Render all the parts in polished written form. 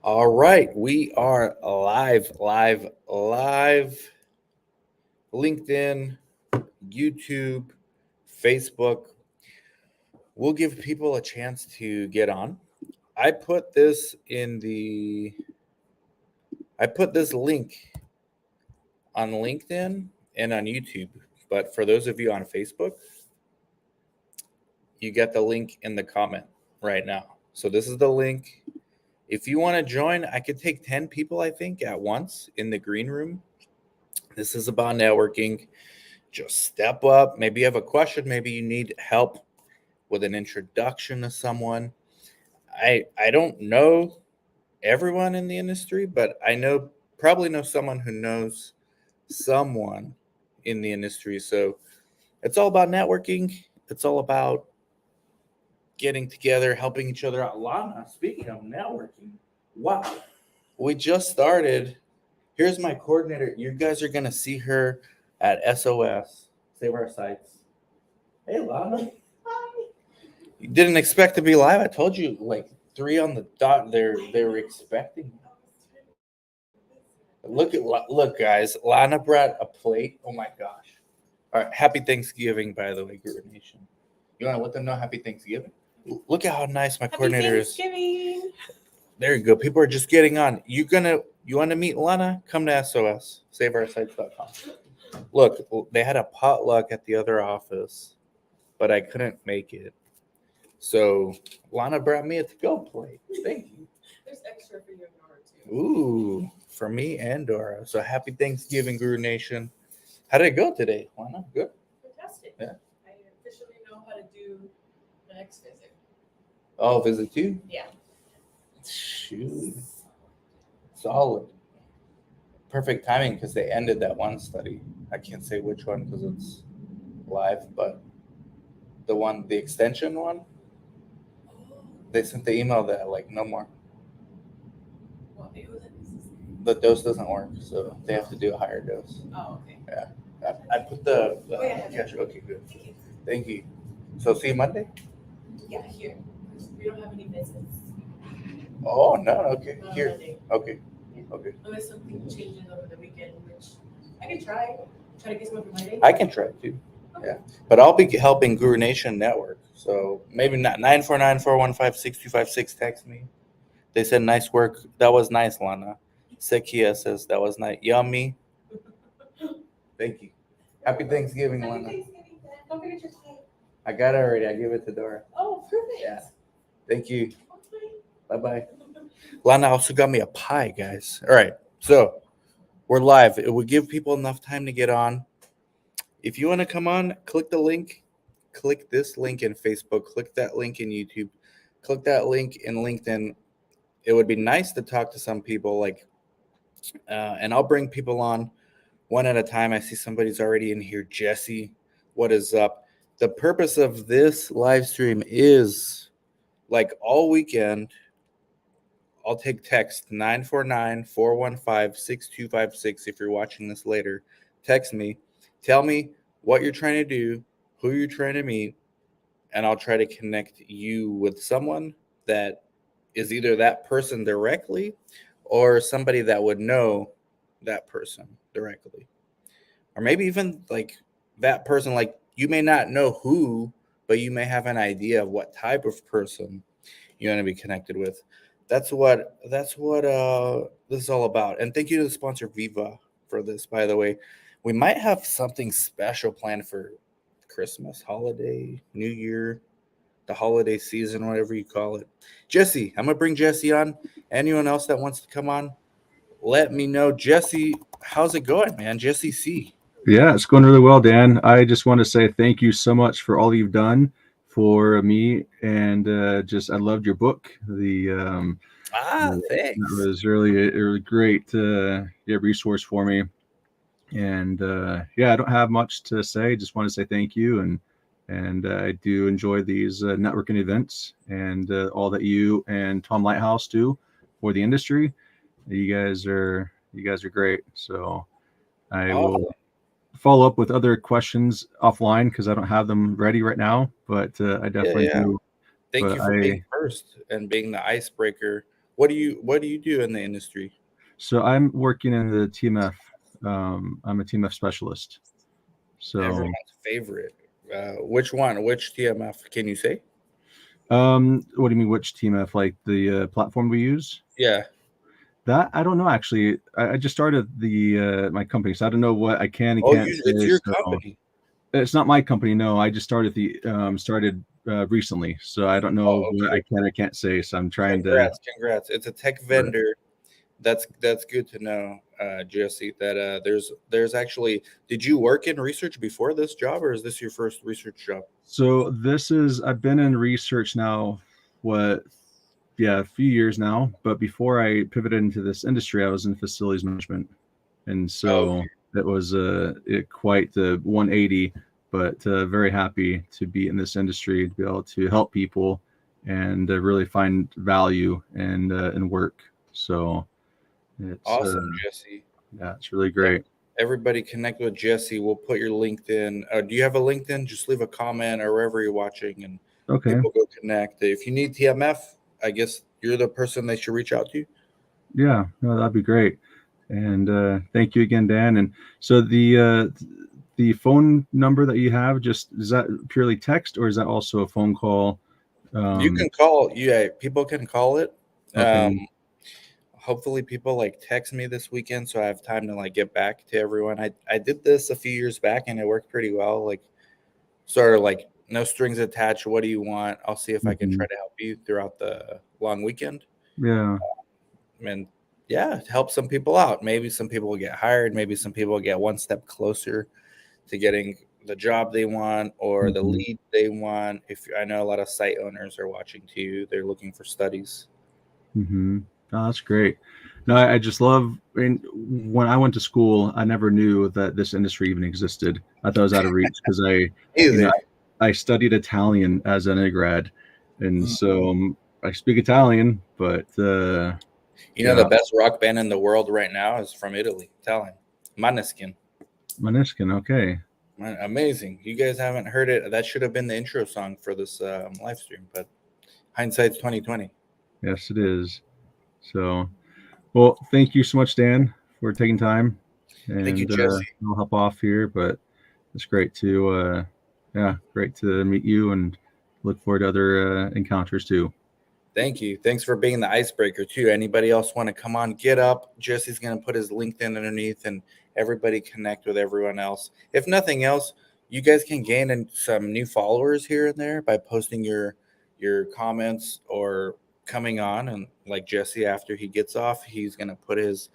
All right, we are live. LinkedIn, YouTube, Facebook. We'll give people a chance to get on. I put this in the. I put this link on LinkedIn and on YouTube, but for those of you on Facebook, you get the link in the comment right now. So this is the link. If you want to join, I could take 10 people, I think, at once in the green room. This is about networking. Just step up. Maybe you have a question. Maybe you need help with an introduction to someone. I don't know everyone in the industry, but I probably know someone who knows someone in the industry. So it's all about networking. It's all about getting together, helping each other out. Lana, speaking of networking, wow, we just started. Here's my coordinator. You guys are gonna see her at SOS. Save our sites. Hey, Lana. You didn't expect to be live. I told you like 3 on the dot. They were expecting. Look, guys. Lana brought a plate. Oh my gosh. All right. Happy Thanksgiving, by the way, Guru Nation. You want to let them know Happy Thanksgiving? Look at how nice my coordinator is. There you go. People are just getting on. You want to meet Lana? Come to SOS. SaveOurSites.com. Look, they had a potluck at the other office, but I couldn't make it. So Lana brought me a to-go plate. Thank you. There's extra for you and Nora too. Ooh, for me and Dora. So happy Thanksgiving, Guru Nation. How did it go today, Lana? Good? Fantastic. Yeah. I officially know how to do the next visit. Oh, visit 2? Yeah. Shoot. Solid. Perfect timing because they ended that one study. I can't say which one because it's live, but the extension one, they sent the email that like no more. Well, it was The dose doesn't work, so they have to do a higher dose. Oh, okay. Yeah. I put the cash. Okay, good. Thank you. So see you Monday? Yeah, here. We don't have any visits. Oh no, okay. Not on Here. Monday. Okay. Yeah. Okay. Unless something changes over the weekend, which I can try. Try to get some for Monday. I can try too. Okay. Yeah. But I'll be helping Guru Nation Network. So maybe not 949-415-6256. Text me. They said nice work. That was nice, Lana. Sekia says that was nice. Yummy. Thank you. Happy Thanksgiving, Happy Lana. Thanksgiving. Don't forget your pie. I got it already. I gave it to Dora. Oh, perfect. Yeah. Thank you. Okay. Bye-bye. Lana also got me a pie, guys. All right. So we're live. It would give people enough time to get on. If you want to come on, click the link. Click this link in Facebook. Click that link in YouTube. Click that link in LinkedIn. It would be nice to talk to some people, and I'll bring people on one at a time. I see somebody's already in here. Jesse, what is up? The purpose of this live stream is like all weekend. I'll take text 949-415-6256 if you're watching this later. Text me. Tell me what you're trying to do, who you're trying to meet, and I'll try to connect you with someone that is either that person directly or somebody that would know that person directly. Or maybe even like that person, like you may not know who, but you may have an idea of what type of person you want to be connected with. That's what this is all about. And thank you to the sponsor Viva for this, by the way. We might have something special planned for Christmas, holiday, New Year, the holiday season, whatever you call it. Jesse, I'm gonna bring Jesse on. Anyone else that wants to come on, let me know. Jesse, how's it going, man? Jesse C. Yeah, it's going really well, Dan. I just want to say thank you so much for all you've done for me, and I loved your book. Thanks. That was really a great resource for me. And I don't have much to say. Just want to say thank you, and I do enjoy these networking events and all that you and Tom Lighthouse do for the industry. You guys are great. So I will follow up with other questions offline because I don't have them ready right now, but I definitely do. Thank you for being first and being the icebreaker. What do you do in the industry? So I'm working in the TMF. I'm a TMF specialist. So, Everyone's favorite. Which one? Which TMF? Can you say? what do you mean? Which TMF? Like the platform we use? Yeah. That I don't know. Actually, I just started the my company, so I don't know what I can and Oh, can't it's say. your So company. it's not my company. No, I just started the started recently, so I don't know Oh, what okay. I can or can't say. So I'm trying to. Congrats. It's a tech vendor. That's good to know, Jesse. That there's actually. Did you work in research before this job, or is this your first research job? So this is I've been in research now. What? Yeah, a few years now. But before I pivoted into this industry, I was in facilities management, and Oh, so it was quite the 180. But very happy to be in this industry to be able to help people and really find value and work. So it's awesome, Jesse. yeah, it's really great. Everybody connect with Jesse. We'll put your LinkedIn. Do you have a LinkedIn? Just leave a comment or wherever you're watching, and Okay, people go connect. If you need TMF, I guess you're the person they should reach out to. yeah, no, that'd be great. And thank you again, Dan. And so the phone number that you have, just is that purely text or is that also a phone call? You can call. Yeah, people can call it. Okay. Hopefully, people like text me this weekend so I have time to like get back to everyone. I did this a few years back and it worked pretty well. Like sort of like no strings attached. What do you want? I'll see if I can Mhm. try to help you throughout the long weekend. Yeah. And yeah, help some people out. Maybe some people will get hired. Maybe some people will get one step closer to getting the job they want or the Mhm. lead they want. If I know a lot of site owners are watching too, they're looking for studies. Mm-hmm. Oh, that's great. No, I just love. I mean, when I went to school, I never knew that this industry even existed. I thought it was out of reach because you know, Either. I studied Italian as an undergrad, and so I speak Italian. But You know, the yeah, best rock band in the world right now is from Italy, Italian. Maneskin. Maniskin. Okay. Man, amazing. You guys haven't heard it. That should have been the intro song for this live stream, but hindsight's 2020. Yes, it is. So, well, thank you so much, Dan, for taking time, Thank you, and Jesse. I'll hop off here. But it's great to, yeah, great to meet you, and look forward to other encounters too. Thank you. Thanks for being the icebreaker too. Anybody else want to come on? Get up. Jesse's gonna put his LinkedIn underneath, and everybody connect with everyone else. If nothing else, you guys can gain some new followers here and there by posting your comments or coming on. And like Jesse, after he gets off, he's gonna put his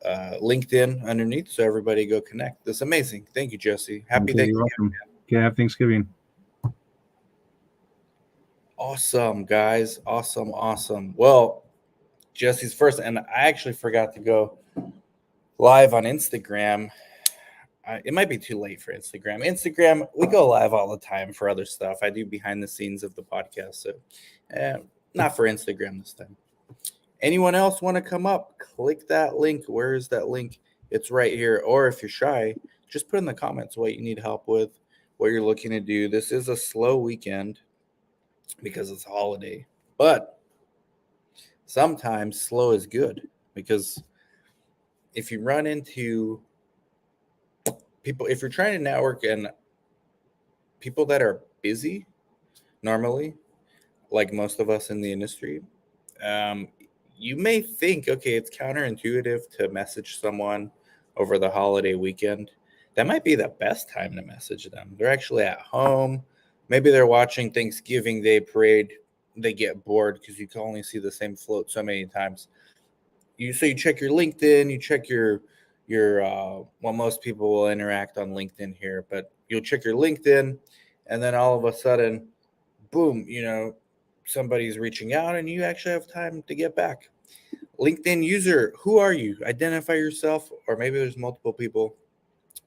LinkedIn underneath, so everybody go connect. That's amazing. Thank you, Jesse. Happy Okay, you're Thanksgiving. welcome. Okay, happy Thanksgiving. Awesome, guys. Awesome, awesome. Well, Jesse's first, and I actually forgot to go live on Instagram. It might be too late for Instagram. Instagram, we go live all the time for other stuff. I do behind the scenes of the podcast, so not for Instagram this time. Anyone else want to come up? Click that link. Where is that link? It's right here. Or if you're shy, just put in the comments what you need help with, what you're looking to do. This is a slow weekend because it's a holiday, but sometimes slow is good because if you run into people, if you're trying to network and people that are busy normally, like most of us in the industry, um, you may think, okay, it's counterintuitive to message someone over the holiday weekend. That might be the best time to message them. They're actually at home. Maybe they're watching Thanksgiving Day parade. They get bored because you can only see the same float so many times. You check your LinkedIn, you check your well, most people will interact on LinkedIn here, but you'll check your LinkedIn, and then all of a sudden, boom, somebody's reaching out, and you actually have time to get back. LinkedIn user, who are you? Identify yourself, or maybe there's multiple people.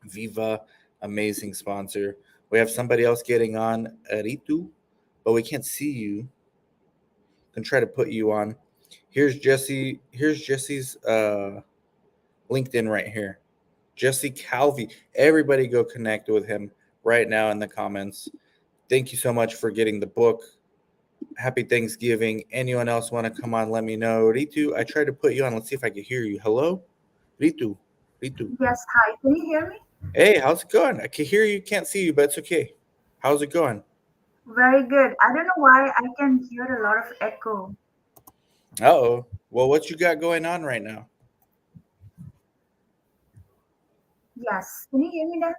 Viva, amazing sponsor. We have somebody else getting on, Ritu, but we can't see you. Can try to put you on. Here's Jesse. Here's Jesse's LinkedIn right here. Jesse Calvi. Everybody go connect with him right now in the comments. Thank you so much for getting the book. Happy Thanksgiving. Anyone else want to come on? Let me know. Ritu, I tried to put you on. Let's see if I can hear you. Hello, Ritu. Ritu. Yes, hi. Can you hear me? Hey, how's it going? I can hear you, can't see you, but it's okay. How's it going? Very good. I don't know why I can hear a lot of echo. Oh, well, what you got going on right now? Yes. Can you hear me now?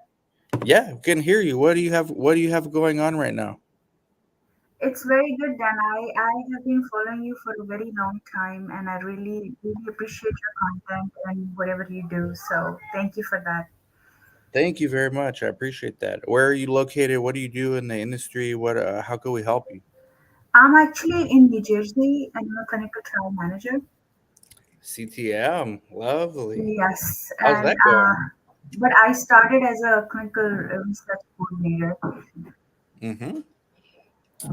Yeah, I can hear you. What do you have? What do you have going on right now? It's very good, Dan. I have been following you for a very long time and I really, really appreciate your content and whatever you do. So thank you for that. Thank you very much. I appreciate that. Where are you located? What do you do in the industry? What? How can we help you? I'm actually in New Jersey and I'm a clinical trial manager. CTM, lovely. Yes. How's And that going? but I started as a clinical research coordinator. Mm-hmm.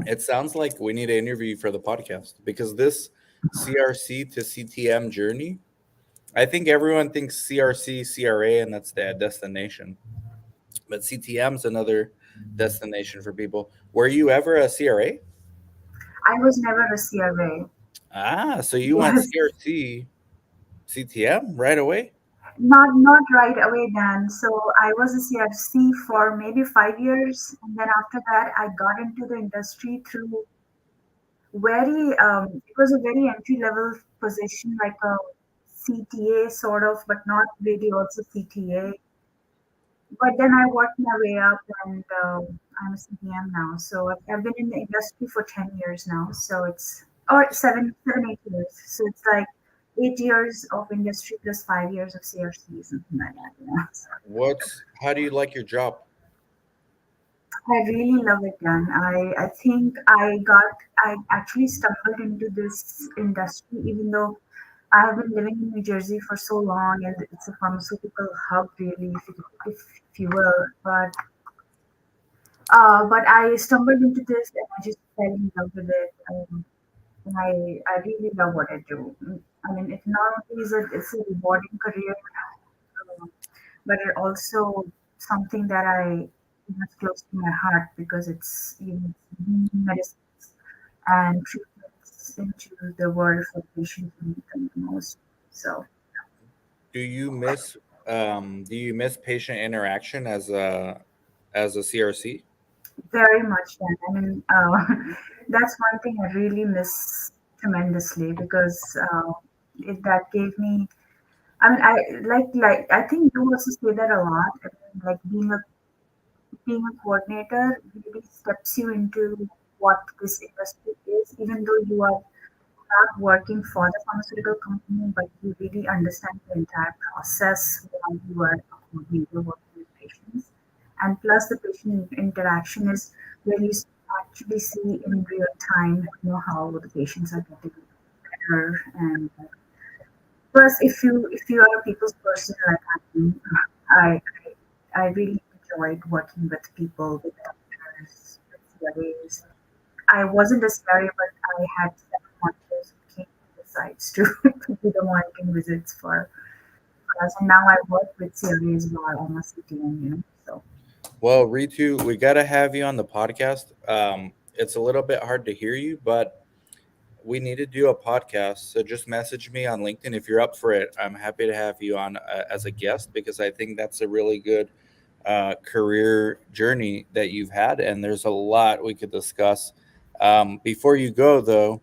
It sounds like we need to interview you for the podcast because this CRC to CTM journey, I think everyone thinks CRC, CRA, and that's the destination. But CTM is another destination for people. Were you ever a CRA? I was never a CRA. Ah, so you went Yes. CRC, CTM right away? Not right away, Dan. So I was a CFC for maybe 5 years, and then after that, I got into the industry through very. It was a very entry level position, like a CTA sort of, but not really also CTA. But then I worked my way up, and I'm a CPM now. So I've been in the industry for 10 years now. So it's or 7, 8 years. So it's like 8 years of industry plus 5 years of CRC, something like that. So How do you like your job? I really love it, Dan. I think I actually stumbled into this industry, even though I have been living in New Jersey for so long, and it's a pharmaceutical hub, really, if you will. But I stumbled into this and I just fell in love with it. And I really love what I do. I mean, it not only is it's a rewarding career, um, but it also something that I that's close to my heart because it's bringing medicines and treatments into the world for patients who need them the most. So Do you miss patient interaction as a CRC? very much, Dan. I mean, that's one thing I really miss tremendously because that gave me. I mean, I like. I think you also say that a lot. I mean, like being a coordinator really steps you into what this industry is, even though you are not working for the pharmaceutical company, but you really understand the entire process while you are a coordinator working with patients. And plus, the patient interaction is where you actually see in real time, how the patients are getting better. And plus, if you are a people's person like I am, I I really enjoyed working with people, with doctors, with CRAs. I wasn't a CRA, but I had several monitors who came to the sites to, to do the monitoring visits for us. And now I work with CRAs while I'm a CTM. So Well, Ritu, we got to have you on the podcast. It's a little bit hard to hear you, but we need to do a podcast. So just message me on LinkedIn if you're up for it. I'm happy to have you on as a guest because I think that's a really good career journey that you've had, and there's a lot we could discuss. Before you go, though,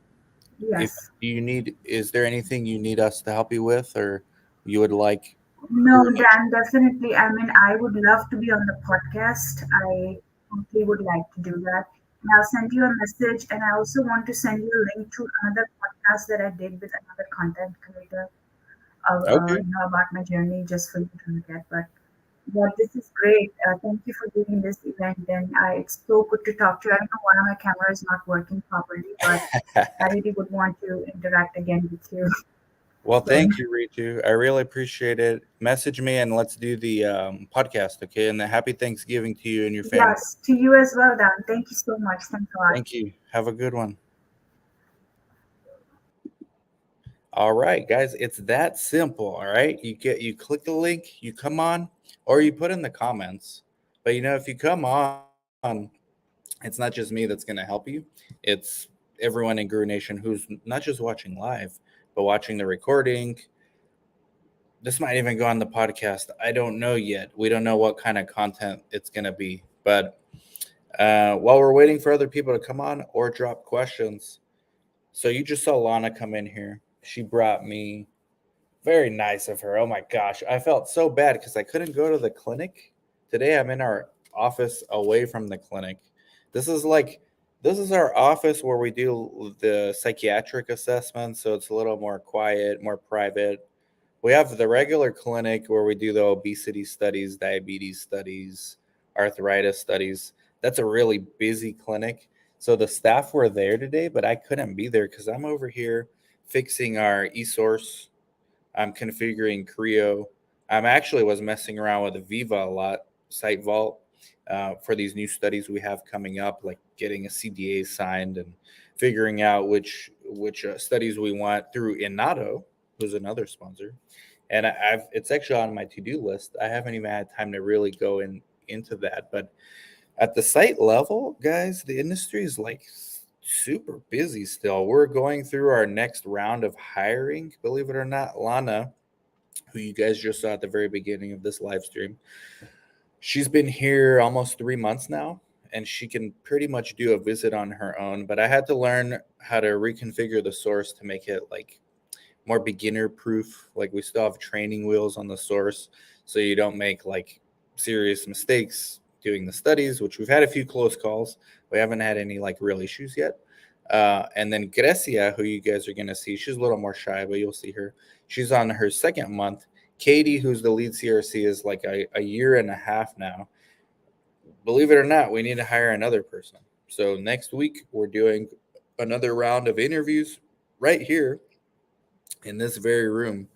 if yes. you need, is there anything you need us to help you with, or you would like No, pretty much? Dan, definitely. I mean, I would love to be on the podcast. I totally would like to do that. And I'll send you a message. And I also want to send you a link to another podcast that I did with another content creator, Okay. about my journey just for you to look at. But this is great. Thank you for doing this event. And it's so good to talk to you. I don't know why my camera is not working properly, but I really would want to interact again with you Well, soon. thank you, Ritu. I really appreciate it. Message me and let's do the podcast, okay? And a happy Thanksgiving to you and your family. Yes, to you as well, Dan. Thank you so much. Thanks a lot. Thank you. Have a good one. All right, guys, it's that simple. All right, you click the link, you come on, or you put in the comments. But if you come on, it's not just me that's going to help you. It's everyone in Guru Nation who's not just watching live, but watching the recording. This might even go on the podcast. I don't know yet. We don't know what kind of content it's going to be. But while we're waiting for other people to come on or drop questions, so you just saw Lana come in here. She brought me, very nice of her. Oh my gosh. I felt so bad because I couldn't go to the clinic. Today I'm in our office away from the clinic. This is our office where we do the psychiatric assessment. So it's a little more quiet, more private. We have the regular clinic where we do the obesity studies, diabetes studies, arthritis studies. That's a really busy clinic. So the staff were there today, but I couldn't be there because I'm over here fixing our eSource. I'm configuring Creo. I'm actually was messing around with Viva a lot, Site Vault, for these new studies we have coming up, like getting a CDA signed and figuring out which studies we want through Inato, who's another sponsor. And it's actually on my to-do list. I haven't even had time to really go into that. But at the site level, guys, the industry is like super busy still. We're going through our next round of hiring. Believe it or not, Lana, who you guys just saw at the very beginning of this live stream, she's been here almost 3 months now, and she can pretty much do a visit on her own. But I had to learn how to reconfigure the source to make it like more beginner proof. Like we still have training wheels on the source, so you don't make like serious mistakes doing the studies, which we've had a few close calls. We haven't had any like real issues yet. And then Grecia, who you guys are going to see, she's a little more shy, but you'll see her. She's on her second month. Katie, who's the lead CRC, is like a year and a half now. Believe it or not, we need to hire another person. So next week, we're doing another round of interviews right here in this very room.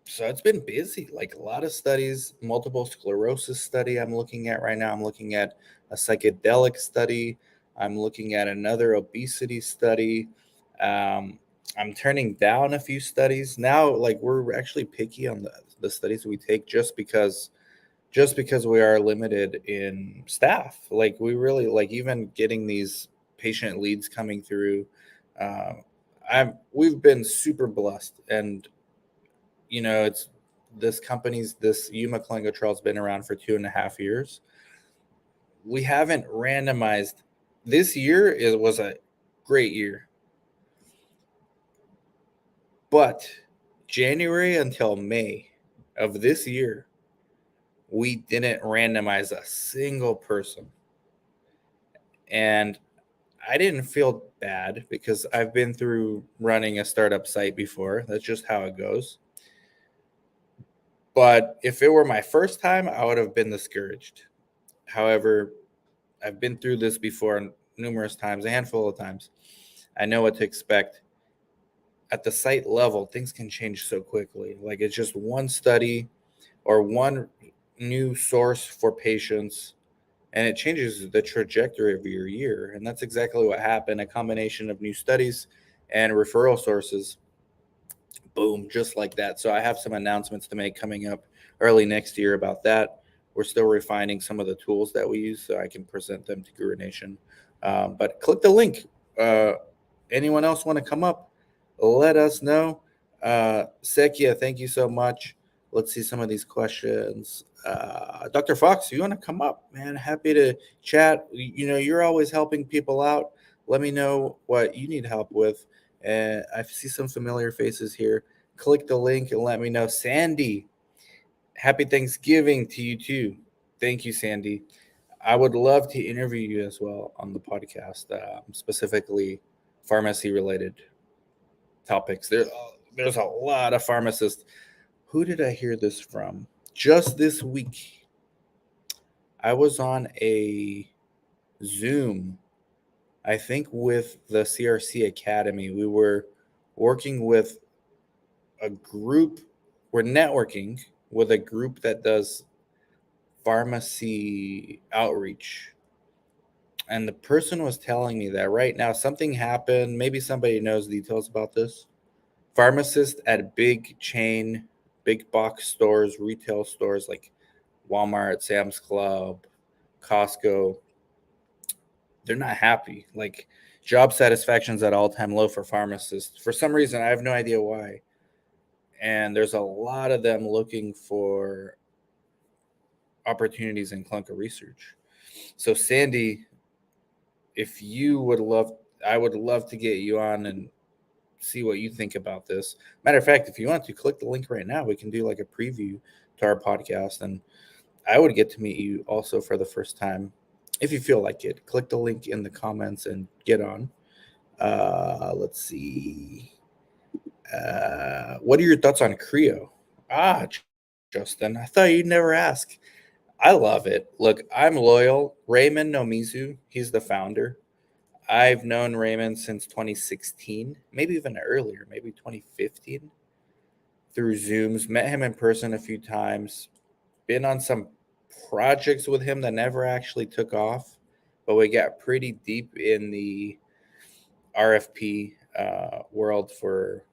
So it's been busy, like a lot of studies, multiple sclerosis study I'm looking at right now. I'm looking at a psychedelic study. I'm looking at another obesity study. I'm turning down a few studies now. Like we're actually picky on the studies we take just because we are limited in staff. Like we really like even getting these patient leads coming through. We've been super blessed, and it's this Yuma clinical trial has been around for 2.5 years. We haven't randomized. This year was a great year, but January until May of this year, we didn't randomize a single person. And I didn't feel bad because I've been through running a startup site before. That's just how it goes. But if it were my first time, I would have been discouraged. However, I've been through this before numerous times, a handful of times. I know what to expect. At the site level, things can change so quickly. Like it's just one study or one new source for patients, and it changes the trajectory of your year. And that's exactly what happened. A combination of new studies and referral sources. Boom, just like that. So I have some announcements to make coming up early next year about that. We're still refining some of the tools that we use so I can present them to Guru Nation. But click the link. Anyone else want to come up? Let us know. Sekia, thank you so much. Let's see some of these questions. Dr. Fox, you want to come up, man? Happy to chat. You're always helping people out. Let me know what you need help with. And I see some familiar faces here. Click the link and let me know. Sandy, happy Thanksgiving to you too. Thank you, Sandy. I would love to interview you as well on the podcast, specifically pharmacy-related topics. There's a lot of pharmacists. Who did I hear this from? Just this week, I was on a Zoom, I think with the CRC Academy. We were working with a group. We're networking with a group that does pharmacy outreach. And the person was telling me that right now something happened. Maybe somebody knows details about this. Pharmacists at big box stores, retail stores like Walmart, Sam's Club, Costco, they're not happy. Like job satisfaction's at all-time low for pharmacists. For some reason, I have no idea why. And there's a lot of them looking for opportunities in clinical research. So Sandy, if you would love, I would love to get you on and see what you think about this. Matter of fact, if you want to click the link right now, we can do like a preview to our podcast, and I would get to meet you also for the first time. If you feel like it, click the link in the comments and get on. Let's see. What are your thoughts on Creo? Justin, I thought you'd never ask. I love it. Look, I'm loyal. Raymond Nomizu, he's the founder. I've known Raymond since 2016, maybe even earlier, maybe 2015, through Zooms. Met him in person a few times. Been on some projects with him that never actually took off, but we got pretty deep in the RFP world for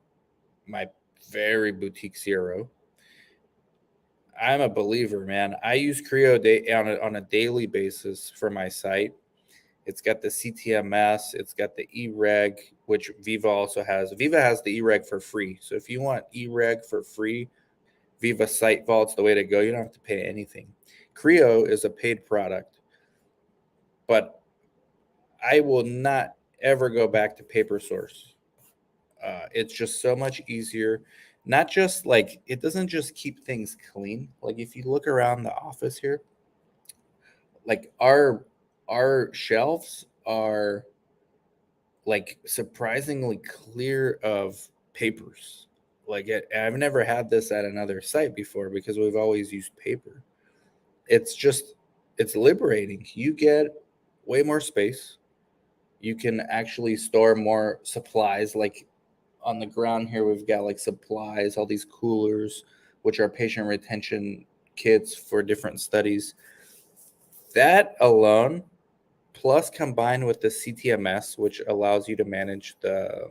my very boutique CRO. I'm a believer, man. I use Creo on a daily basis for my site. It's got the CTMS. It's got the eReg, which Viva also has. Viva has the eReg for free. So if you want eReg for free, Viva Site Vault's the way to go. You don't have to pay anything. Creo is a paid product, but I will not ever go back to paper source. It's just so much easier. Not just like, it doesn't just keep things clean. Like if you look around the office here, like our shelves are like surprisingly clear of papers. Like I've never had this at another site before because we've always used paper. It's liberating. You get way more space. You can actually store more supplies. Like on the ground here, we've got like supplies, all these coolers, which are patient retention kits for different studies. That alone, plus combined with the CTMS, which allows you to manage the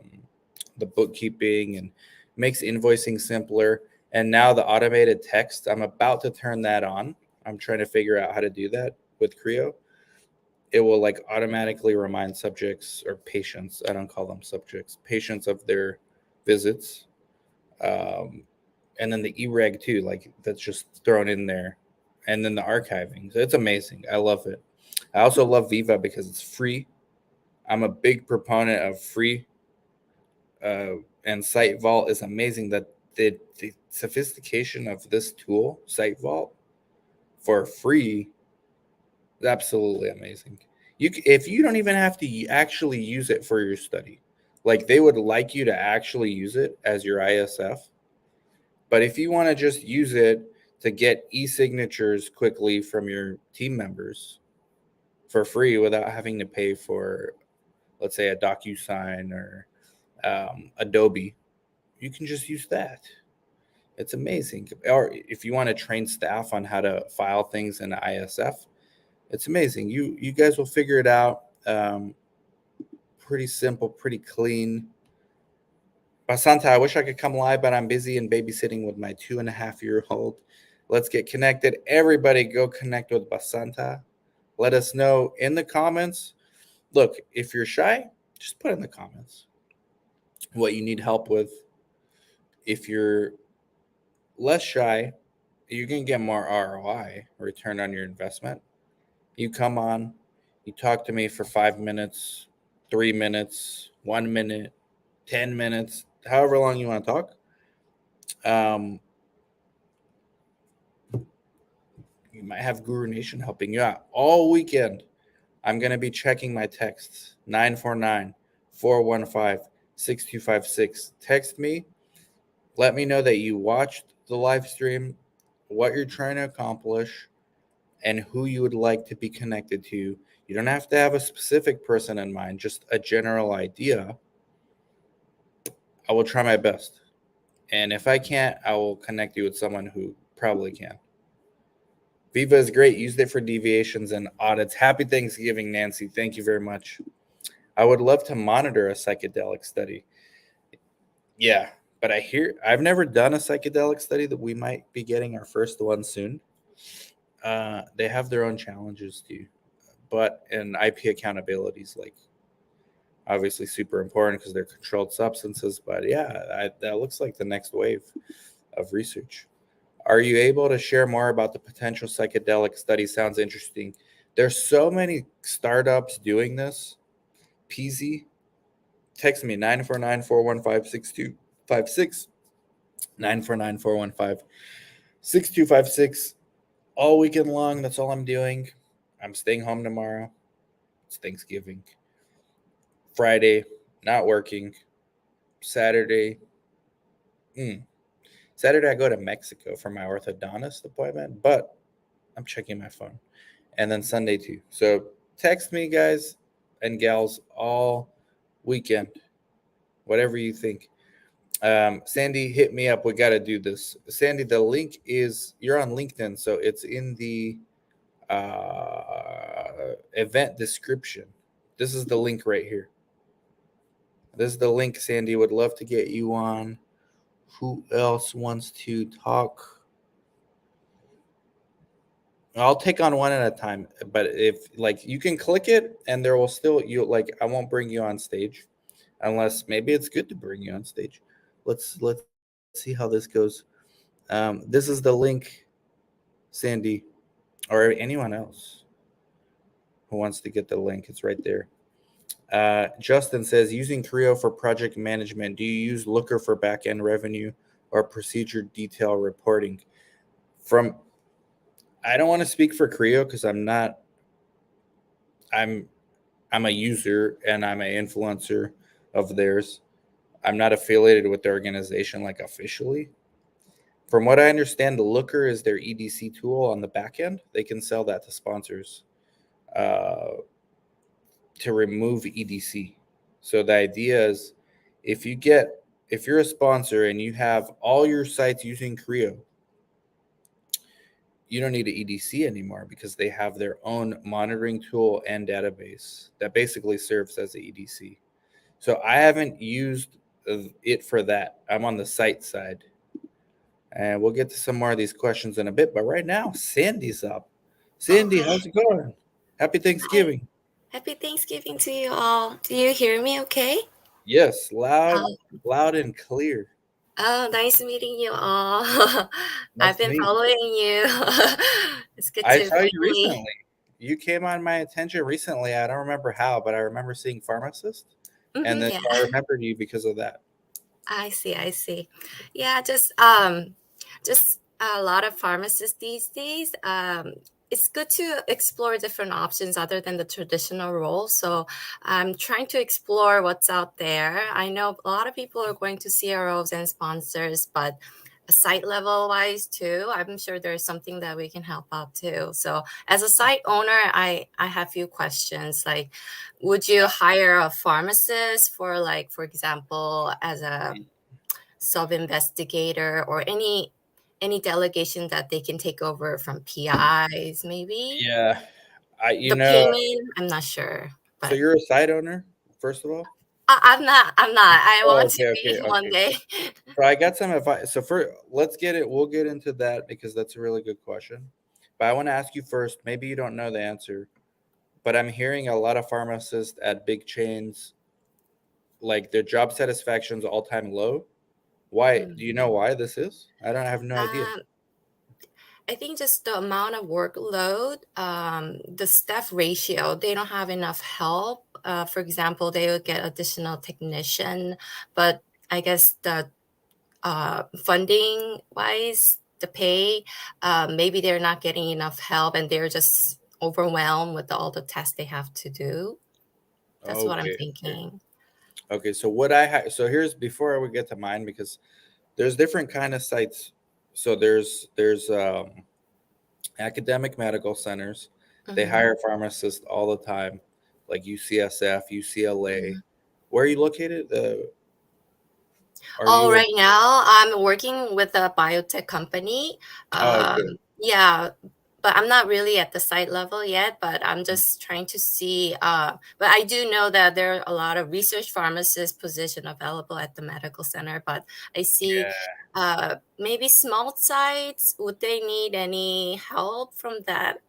bookkeeping and makes invoicing simpler. And now the automated text, I'm about to turn that on. I'm trying to figure out how to do that with Creo. It will like automatically remind subjects or patients, I don't call them subjects, patients of their visits. And then the eReg too, like that's just thrown in there. And then the archiving. So it's amazing. I love it. I also love Viva because it's free. I'm a big proponent of free. And Site Vault is amazing. That the sophistication of this tool, Site Vault, for free, is absolutely amazing. If you don't even have to actually use it for your study, like they would like you to actually use it as your ISF. But if you want to just use it to get e-signatures quickly from your team members for free without having to pay for, let's say, a DocuSign or Adobe, you can just use that. It's amazing. Or if you want to train staff on how to file things in ISF, it's amazing. You guys will figure it out. Pretty simple, pretty clean. Basanta, I wish I could come live, but I'm busy and babysitting with my 2.5-year-old. Let's get connected. Everybody go connect with Basanta. Let us know in the comments. Look, if you're shy, just put in the comments what you need help with. If you're less shy, you're going to get more ROI, return on your investment. You come on, you talk to me for 5 minutes, 3 minutes, 1 minute, 10 minutes, however long you want to talk. You might have Guru Nation helping you out all weekend. I'm going to be checking my texts, 949-415-6256. Text me. Let me know that you watched the live stream, what you're trying to accomplish, and who you would like to be connected to. You don't have to have a specific person in mind, just a general idea. I will try my best. And if I can't, I will connect you with someone who probably can. Viva is great. Used it for deviations and audits. Happy Thanksgiving, Nancy. Thank you very much. I would love to monitor a psychedelic study. Yeah, but I've never done a psychedelic study. That we might be getting our first one soon. They have their own challenges too. but and IP accountability is like obviously super important because they're controlled substances. But yeah, that looks like the next wave of research. Are you able to share more about the potential psychedelic study? Sounds interesting. There's so many startups doing this. Peasy, text me 949-415-6256. 949-415-6256. All weekend long. That's all I'm doing. I'm staying home tomorrow. It's Thanksgiving. Friday, not working. Saturday, Saturday I go to Mexico for my orthodontist appointment, but I'm checking my phone. And then Sunday too. So text me, guys and gals, all weekend, whatever you think. Sandy, hit me up. We got to do this. Sandy, the link is, you're on LinkedIn, so it's in the event description. This is the link right here. This is the link, Sandy. Would love to get you on. Who else wants to talk? I'll take on one at a time, but if like you can click it and there will still you like I won't bring you on stage unless maybe it's good to bring you on stage. Let's see how this goes. This is the link, Sandy, or anyone else who wants to get the link. It's right there. Justin says using Creo for project management. Do you use Looker for back end revenue or procedure detail reporting? I don't want to speak for Creo because I'm not. I'm a user and I'm an influencer of theirs. I'm not affiliated with the organization like officially. From what I understand, the Looker is their EDC tool on the back end. They can sell that to sponsors to remove EDC. So the idea is if you're a sponsor and you have all your sites using Creo, you don't need an EDC anymore because they have their own monitoring tool and database that basically serves as an EDC. So I haven't used it for that. I'm on the site side. And we'll get to some more of these questions in a bit. But right now, Sandy's up. Sandy, Oh, how's it going? Happy hi. Thanksgiving. Happy Thanksgiving to you all. Do you hear me okay? Yes, loud, Oh, loud and clear. nice meeting you all. I've Nice to been meet you. following you. It's good I to saw you finally. recently. You came on my attention recently. I don't remember how, but I remember seeing pharmacist. And then Yeah, I remembered you because of that. I see, I see. Yeah, just a lot of pharmacists these days. It's good to explore different options other than the traditional role. So I'm trying to explore what's out there. I know a lot of people are going to CROs and sponsors, but site level wise too, I'm sure there's something that we can help out too. So as a site owner, I have few questions like, would you hire a pharmacist for like, for example, as a sub-investigator or any delegation that they can take over from PIs maybe? Yeah. The payment, I'm not sure, So but you're a site owner, first of all? I'm not. I Oh, want to okay, be okay, one okay. day. So I got some advice. So we'll get into that because that's a really good question. But I want to ask you first, maybe you don't know the answer, but I'm hearing a lot of pharmacists at big chains, like their job satisfaction's all time low. Why? Do you Mm. know why this is? I have no idea. Um, I think just the amount of workload, the staff ratio, they don't have enough help. For example, they will get additional technician, but I guess the funding wise, the pay, maybe they're not getting enough help and they're just overwhelmed with all the tests they have to do. That's what I'm Okay, okay. thinking. Okay, so so here's before we get to mine because there's different kind of sites. So there's academic medical centers. They Hmm. hire pharmacists all the time, like UCSF, UCLA. Hmm. Where are you located? Are Oh, you in? right now I'm working with a biotech company. Oh, good. Yeah, but I'm not really at the site level yet, but I'm just trying to see. But I do know that there are a lot of research pharmacist position available at the medical center, but I see Yeah. maybe small sites, would they need any help from that?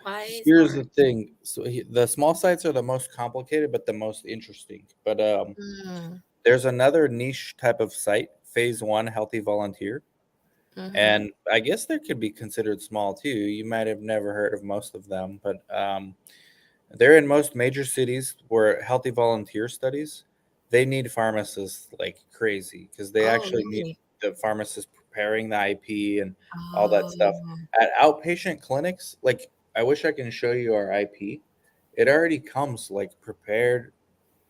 Why is Here's hard? the thing. So the small sites are the most complicated, but the most interesting. But Mm, there's another niche type of site, phase 1 healthy volunteer. mm-hmm. And I guess they could be considered small too. You might have never heard of most of them, but they're in most major cities where healthy volunteer studies. They need pharmacists like crazy because they Oh, actually need really? the pharmacists preparing the IP and all that stuff. Oh, At outpatient clinics, like I wish I can show you our IP. It already comes like prepared.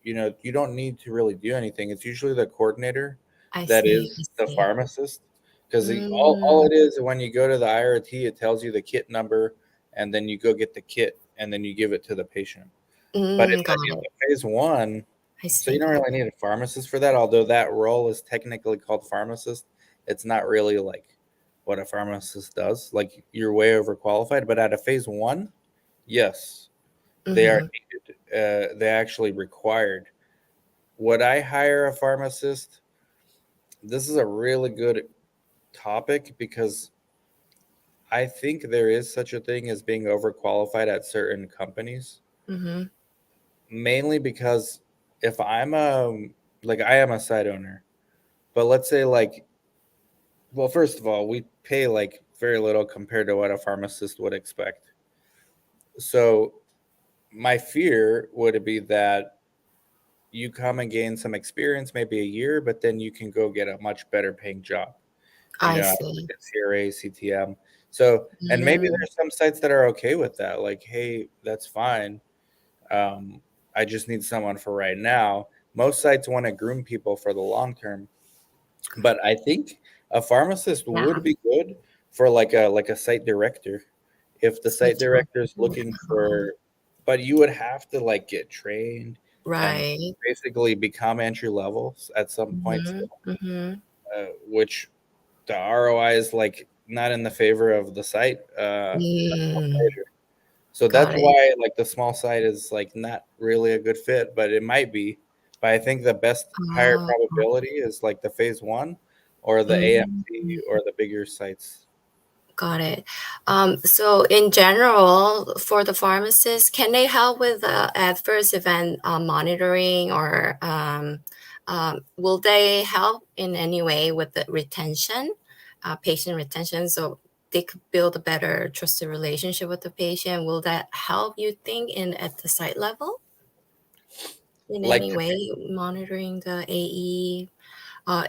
You don't need to really do anything. It's usually the coordinator I that see. I is the see. pharmacist because all Mm, it is when you go to the IRT, it tells you the kit number, and then you go get the kit, and then you give it to the patient. But in got the it. phase 1, I so you see. don't really need a pharmacist for that, although that role is technically called pharmacist. It's not really like what a pharmacist does. Like you're way overqualified, but at a phase 1, yes, they are Mm-hmm. needed. They actually required. Would I hire a pharmacist? This is a really good topic because I think there is such a thing as being overqualified at certain companies, Mm-hmm. mainly because if I'm a like I am a site owner, but let's say like well, first of all, we pay like very little compared to what a pharmacist would expect. So my fear would be that you come and gain some experience, maybe a year, but then you can go get a much better paying job. I Like see. a CRA, CTM. So, and maybe Mm, there's some sites that are okay with that. Like, hey, that's fine. Um, I just need someone for right now. Most sites want to groom people for the long term, but I think a pharmacist yeah. would be good for like a site director. If the Site site director is director. looking for, but you would have to like get trained and Right. basically become entry levels at some point, Mm-hmm. Mm-hmm. which the ROI is like not in the favor of the site. Mm, So that's got it. why like the small site is like not really a good fit, but it might be. But I think the best higher Oh, probability is like the phase 1 or the AMC mm, or the bigger sites. got it. So in general, for the pharmacists, can they help with adverse event monitoring, or will they help in any way with the retention, patient retention, so they could build a better trusted relationship with the patient? Will that help, you think, in at the site level in Like any way, monitoring the AE?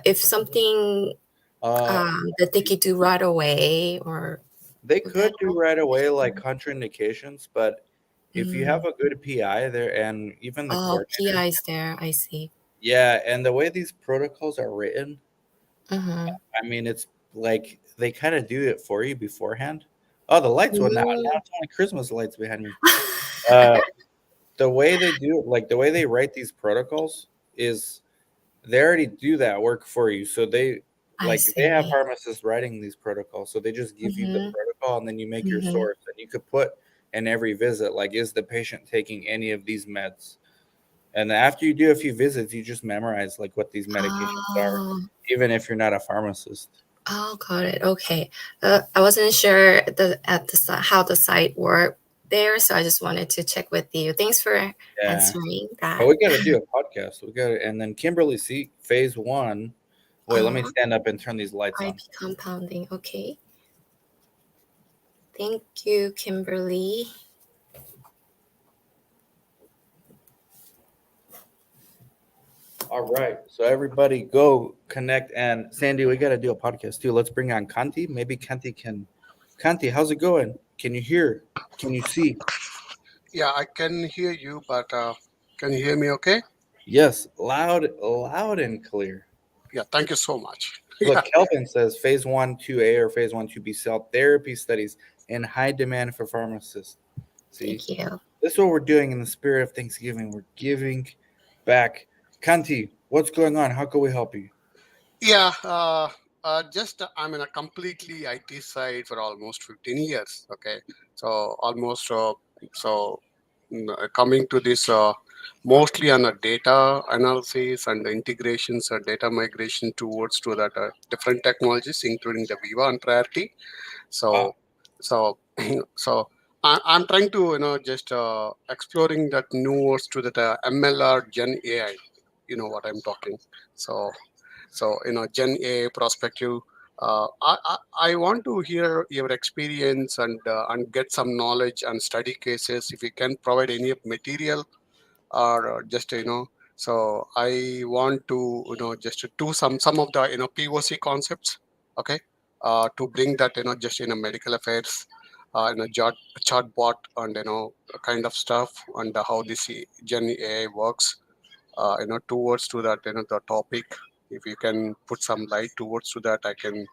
If something uh that they could do right away, or they will that could do help? right away like contraindications, but if you have Mm. a good PI there and even the Oh, coordinator, PI is there. I see. yeah, and the way these protocols are written, Mm-hmm. I mean, it's like they kind of do it for you beforehand. Oh, the lights went out. Now Mm. it's only Christmas lights behind me. Uh, the way they do it, like the way they write these protocols, is they already do that work for you. So I they have see. pharmacists writing these protocols. So they just give you the Mm-hmm. protocol and then you make your Mm-hmm. source. And you could put in every visit, like, is the patient taking any of these meds? And after you do a few visits, you just memorize like what these medications are, Oh, even if you're not a pharmacist. oh, got it. Okay. I wasn't sure how the site worked there, so I just wanted to check with you. Thanks for Yeah. answering But that. we got to do a podcast. We got to, and then Kimberly, see phase 1. Wait, let me stand up and turn these lights on. IP compounding. Okay. Thank you, Kimberly. All right. So everybody go connect. And Sandy, we got to do a podcast too. Let's bring on Kanti. Maybe Kanti, how's it going? Can you hear? Can you see? Yeah, I can hear you, but can you hear me okay? Yes, loud and clear. Yeah, thank you so much. Look, Yeah, Kelvin says phase 1, 2A or phase 1, 2B cell therapy studies in high demand for pharmacists. See, Thank you. this is what we're doing in the spirit of Thanksgiving. We're giving back. Kanti, what's going on? How can we help you? yeah. Just I'm in a completely IT side for almost 15 years. Okay, so almost coming to this mostly on a data analysis and integrations, data migration towards to that different technologies, including the Viva and Priority. Wow. So, so, so I'm trying to just exploring that new words to that MLR Gen AI. You know what I'm talking. So Gen AI perspective. I want to hear your experience and get some knowledge and study cases. If you can provide any material or just. So I want to just to do some of the POC concepts. Okay, to bring that just in a medical affairs, in a chatbot and kind of stuff and how this Gen AI works. Towards to that the topic. If you can put some light towards to that, I can.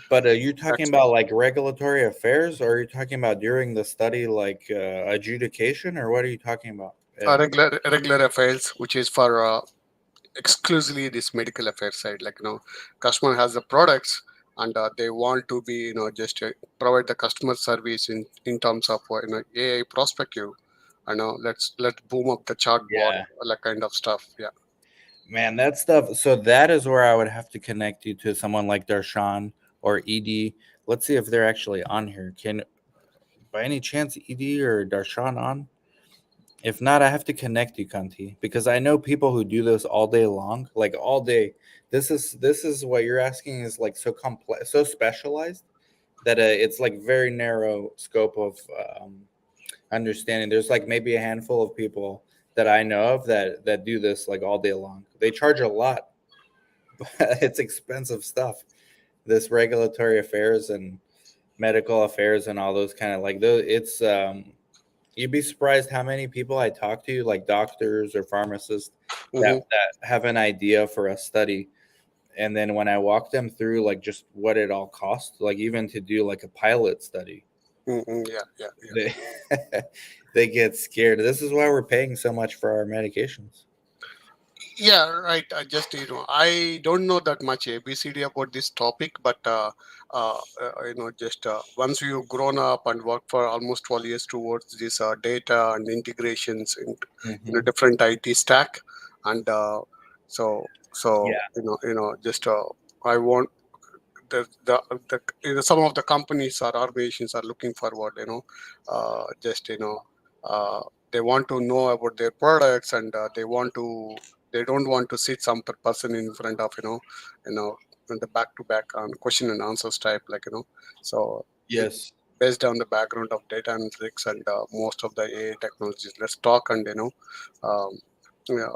But are you talking Actually, about like regulatory affairs, or are you talking about during the study, like adjudication, or what are you talking about? regular affairs, which is for exclusively this medical affairs side. Like customer has the products and they want to be just provide the customer service in terms of AI perspective. I know let's boom up the chatbot, Yeah, like kind of stuff. Yeah. man, that stuff. So that is where I would have to connect you to someone like Darshan or Ed. Let's see if they're actually on here. Can by any chance Ed or Darshan on? If not, I have to connect you, Kanti, because I know people who do this all day long, like all day. This is what you're asking is like so complex, so specialized that it's like very narrow scope of understanding. There's like maybe a handful of people that I know of that do this like all day long. They charge a lot, but it's expensive stuff. This regulatory affairs and medical affairs and all those kind of like those. It's you'd be surprised how many people I talk to, like doctors or pharmacists, Hmm. that have an idea for a study. And then when I walk them through like just what it all costs, like even to do like a pilot study, Yeah, yeah, yeah. they they get scared. This is why we're paying so much for our medications. Yeah, right. I just I don't know that much ABCD about this topic, but just once you've grown up and worked for almost 12 years towards this data and integrations in a Hmm. different IT stack, and so Yeah. just I want some of the companies or organizations are looking forward, just uh, they want to know about their products and they don't want to sit some person in front of you know in the back to back on question and answers type, like so it, Yes. based on the background of data analytics and most of the AI technologies, let's talk and um, yeah,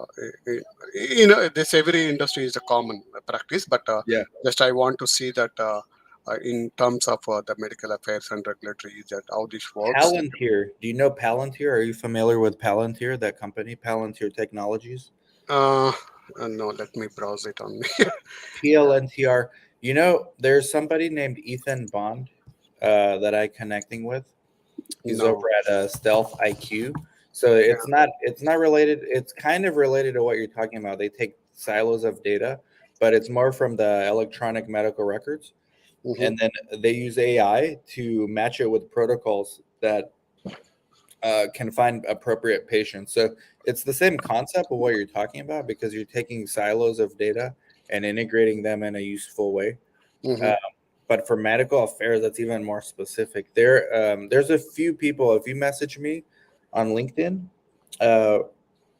this every industry is a common practice, but Yeah. just I want to see that in terms of the medical affairs and regulatory, that how this works. Palantir. Do you know Palantir? Are you familiar with Palantir, that company, Palantir Technologies? Uh, no, let me browse it on me. PLNTR. You know, there's somebody named Ethan Bond that I connecting with. He's over No. at Stealth IQ. So Yeah. it's not related. It's kind of related to what you're talking about. They take silos of data, but it's more from the electronic medical records, Hmm. and then they use AI to match it with protocols that can find appropriate patients. So it's the same concept of what you're talking about because you're taking silos of data and integrating them in a useful way. Hmm. Uh, but for medical affairs, that's even more specific. There's a few people. If you message me on LinkedIn, uh,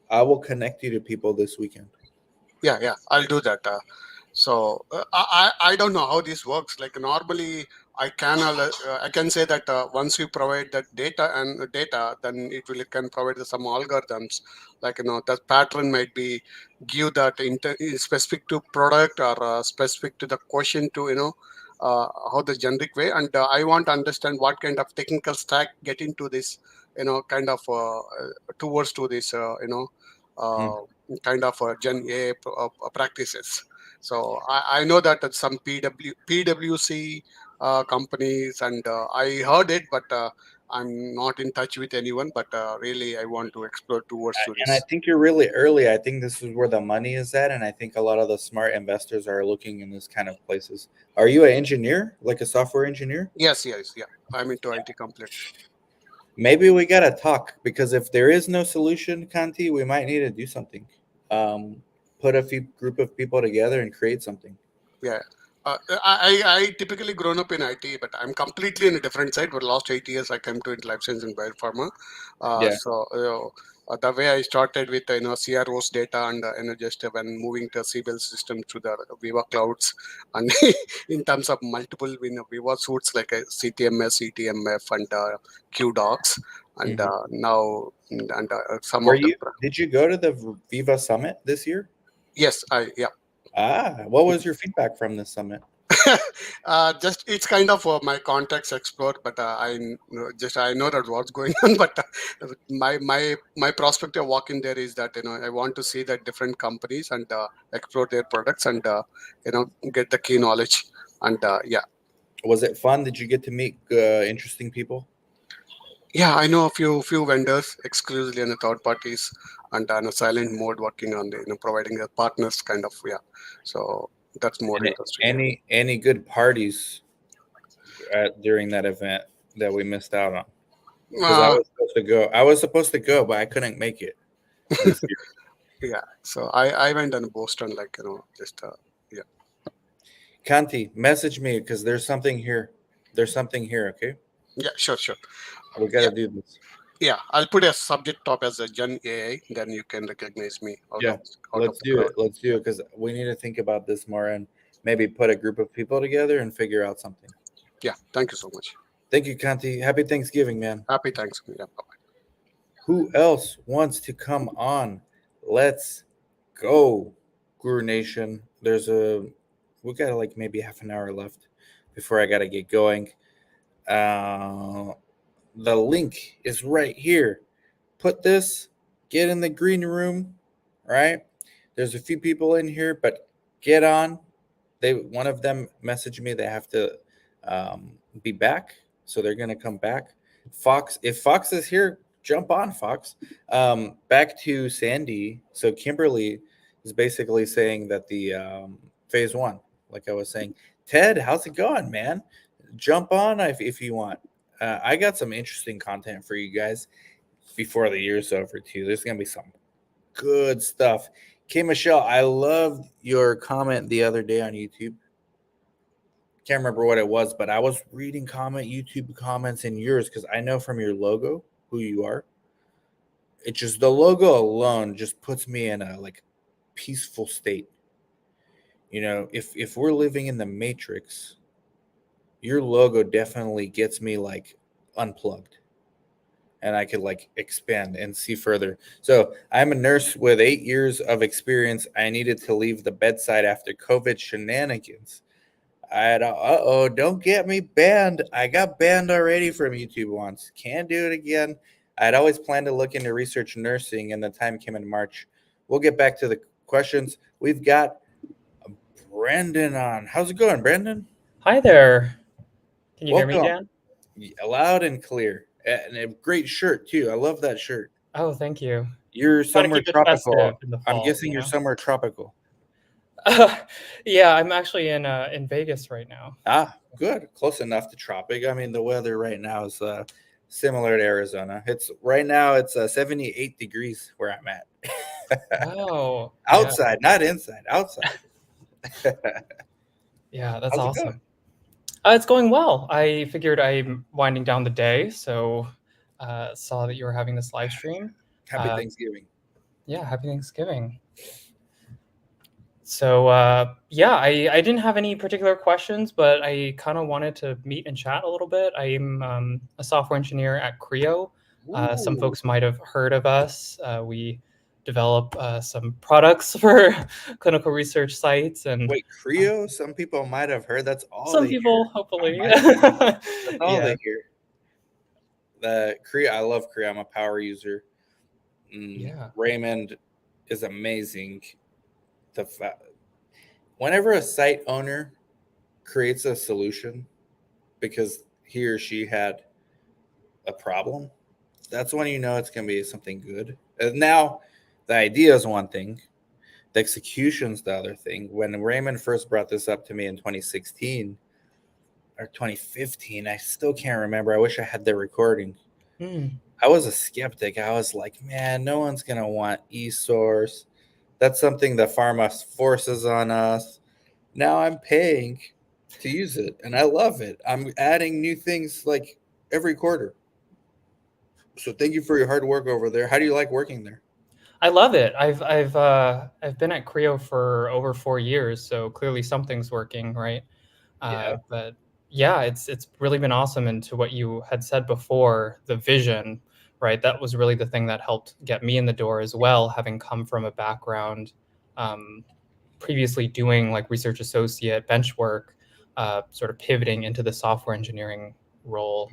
I will connect you to people this weekend. Yeah, yeah, I'll do that. So I don't know how this works. Like normally, I can say that once you provide that data, then it can provide some algorithms. Like that pattern might be give that specific to product or specific to the question to how the generic way. And I want to understand what kind of technical stack get into this kind of towards to this Mm. uh, kind of Gen AI practices. So I know that some PWC companies, and I heard it, but I'm not in touch with anyone. But really, I want to explore towards to And I this. think you're really early. I think this is where the money is at, and I think a lot of the smart investors are looking in this kind of places. Are you an engineer, like a software engineer? Yes, yes, yeah. I'm into IT complete. Maybe we gotta talk because if there is no solution, Kanti, we might need to do something. Um, put a few group of people together and create something. Yeah. I typically grown up in IT, but I'm completely in a different side. For the last 8 years, I came to life science and biopharma. Yeah. The way I started with CRO's data and just when moving to CBL system to the Viva clouds, and in terms of multiple Viva suites like CTMS, CTMF, and QDocs, and Mhm. now some Were of the you? Did you go to the Viva Summit this year? yes, yeah. What was your feedback from the summit? Just it's kind of my context explored, but I know that what's going on. But my perspective walking there is that I want to see that different companies and explore their products and get the key knowledge and yeah. Was it fun? Did you get to meet interesting people? Yeah, I know a few vendors exclusively on the third parties and on a silent mode working on the providing the partners kind of, yeah. So that's more And interesting. any good parties during that event that we missed out on? Because I Uh, was supposed to go. I was supposed to go, but I couldn't make it this year. yeah, so I went on Boston like just yeah. Kanti, message me because there's something here. There's something here. Okay, Yeah, sure. we got Yeah, to do this. yeah. I'll put a subject top as a Gen AI, then you can recognize me Yeah, out of let's the do crowd. it. Let's do it because we need to think about this more and maybe put a group of people together and figure out something. Yeah, thank you so much. Thank you, Kanti. Happy Thanksgiving, man. Happy thanks. Yeah, bye. Who else wants to come on? Let's go, Guru Nation. We got like maybe half an hour left before I got to get going. Uh, the link is right here. Put this, get in the green room, right? There's a few people in here, but get on. One of them messaged me they have to be back, so they're gonna come back. Fox, if Fox is here, jump on, Fox. Back to Sandy. So Kimberly is basically saying that the phase one, like I was saying, Ted, how's it going, man? Jump on if you want. I got some interesting content for you guys before the year's over too. There's gonna be some good stuff. K Michelle, I loved your comment the other day on YouTube. Can't remember what it was, but I was reading YouTube comments in yours because I know from your logo who you are. It just the logo alone just puts me in a like peaceful state. If we're living in the matrix, your logo definitely gets me like unplugged and I could like expand and see further. So I'm a nurse with 8 years of experience. I needed to leave the bedside after COVID shenanigans. Don't get me banned. I got banned already from YouTube once. Can't do it again. I'd always planned to look into research nursing, and the time came in March. We'll get back to the questions. We've got Brandon on. How's it going, Brandon? Hi there. Can you hear me, Welcome. Dan? Loud and clear. And a great shirt, too. I love that shirt. Oh, thank you. You're Try to somewhere keep it tropical. festive in the I'm fall, guessing you you're know? somewhere tropical. Yeah, I'm actually in Vegas right now. Good. Close enough to tropic. I mean, the weather right now is similar to Arizona. It's right now it's 78 degrees where I'm at. Oh, Outside, not inside. Outside. yeah, that's How's it awesome. going? It's going well. I figured I'm winding down the day, so saw that you were having this live stream. Happy Thanksgiving. Yeah, happy Thanksgiving. So yeah, I didn't have any particular questions, but I kind of wanted to meet and chat a little bit. I'm a software engineer at Creo. Some Ooh. folks might have heard of us. We develop some products for clinical research sites, and Wait, Creo? Some people might have heard. That's all some they people, hear. hopefully. That's all Yeah. they hear. The Creo, I love Creo. I'm a power user. Yeah. Raymond is amazing. Whenever a site owner creates a solution because he or she had a problem, that's when you know it's going to be something good. Now, the idea is one thing, the execution's the other thing. When Raymond first brought this up to me in 2016 or 2015, I still can't remember. I wish I had the recording. I was a skeptic. I was like, man, no one's going to want eSource. That's something that pharma forces on us. Now I'm paying to use it, and I love it. I'm adding new things like every quarter. So thank you for your hard work over there. How do you like working there? I love it. I've been at Creo for over 4 years, so clearly something's working, right? Yeah. But yeah, it's really been awesome. And to what you had said before, the vision, right? That was really the thing that helped get me in the door as well, having come from a background previously doing like research associate bench work, sort of pivoting into the software engineering role.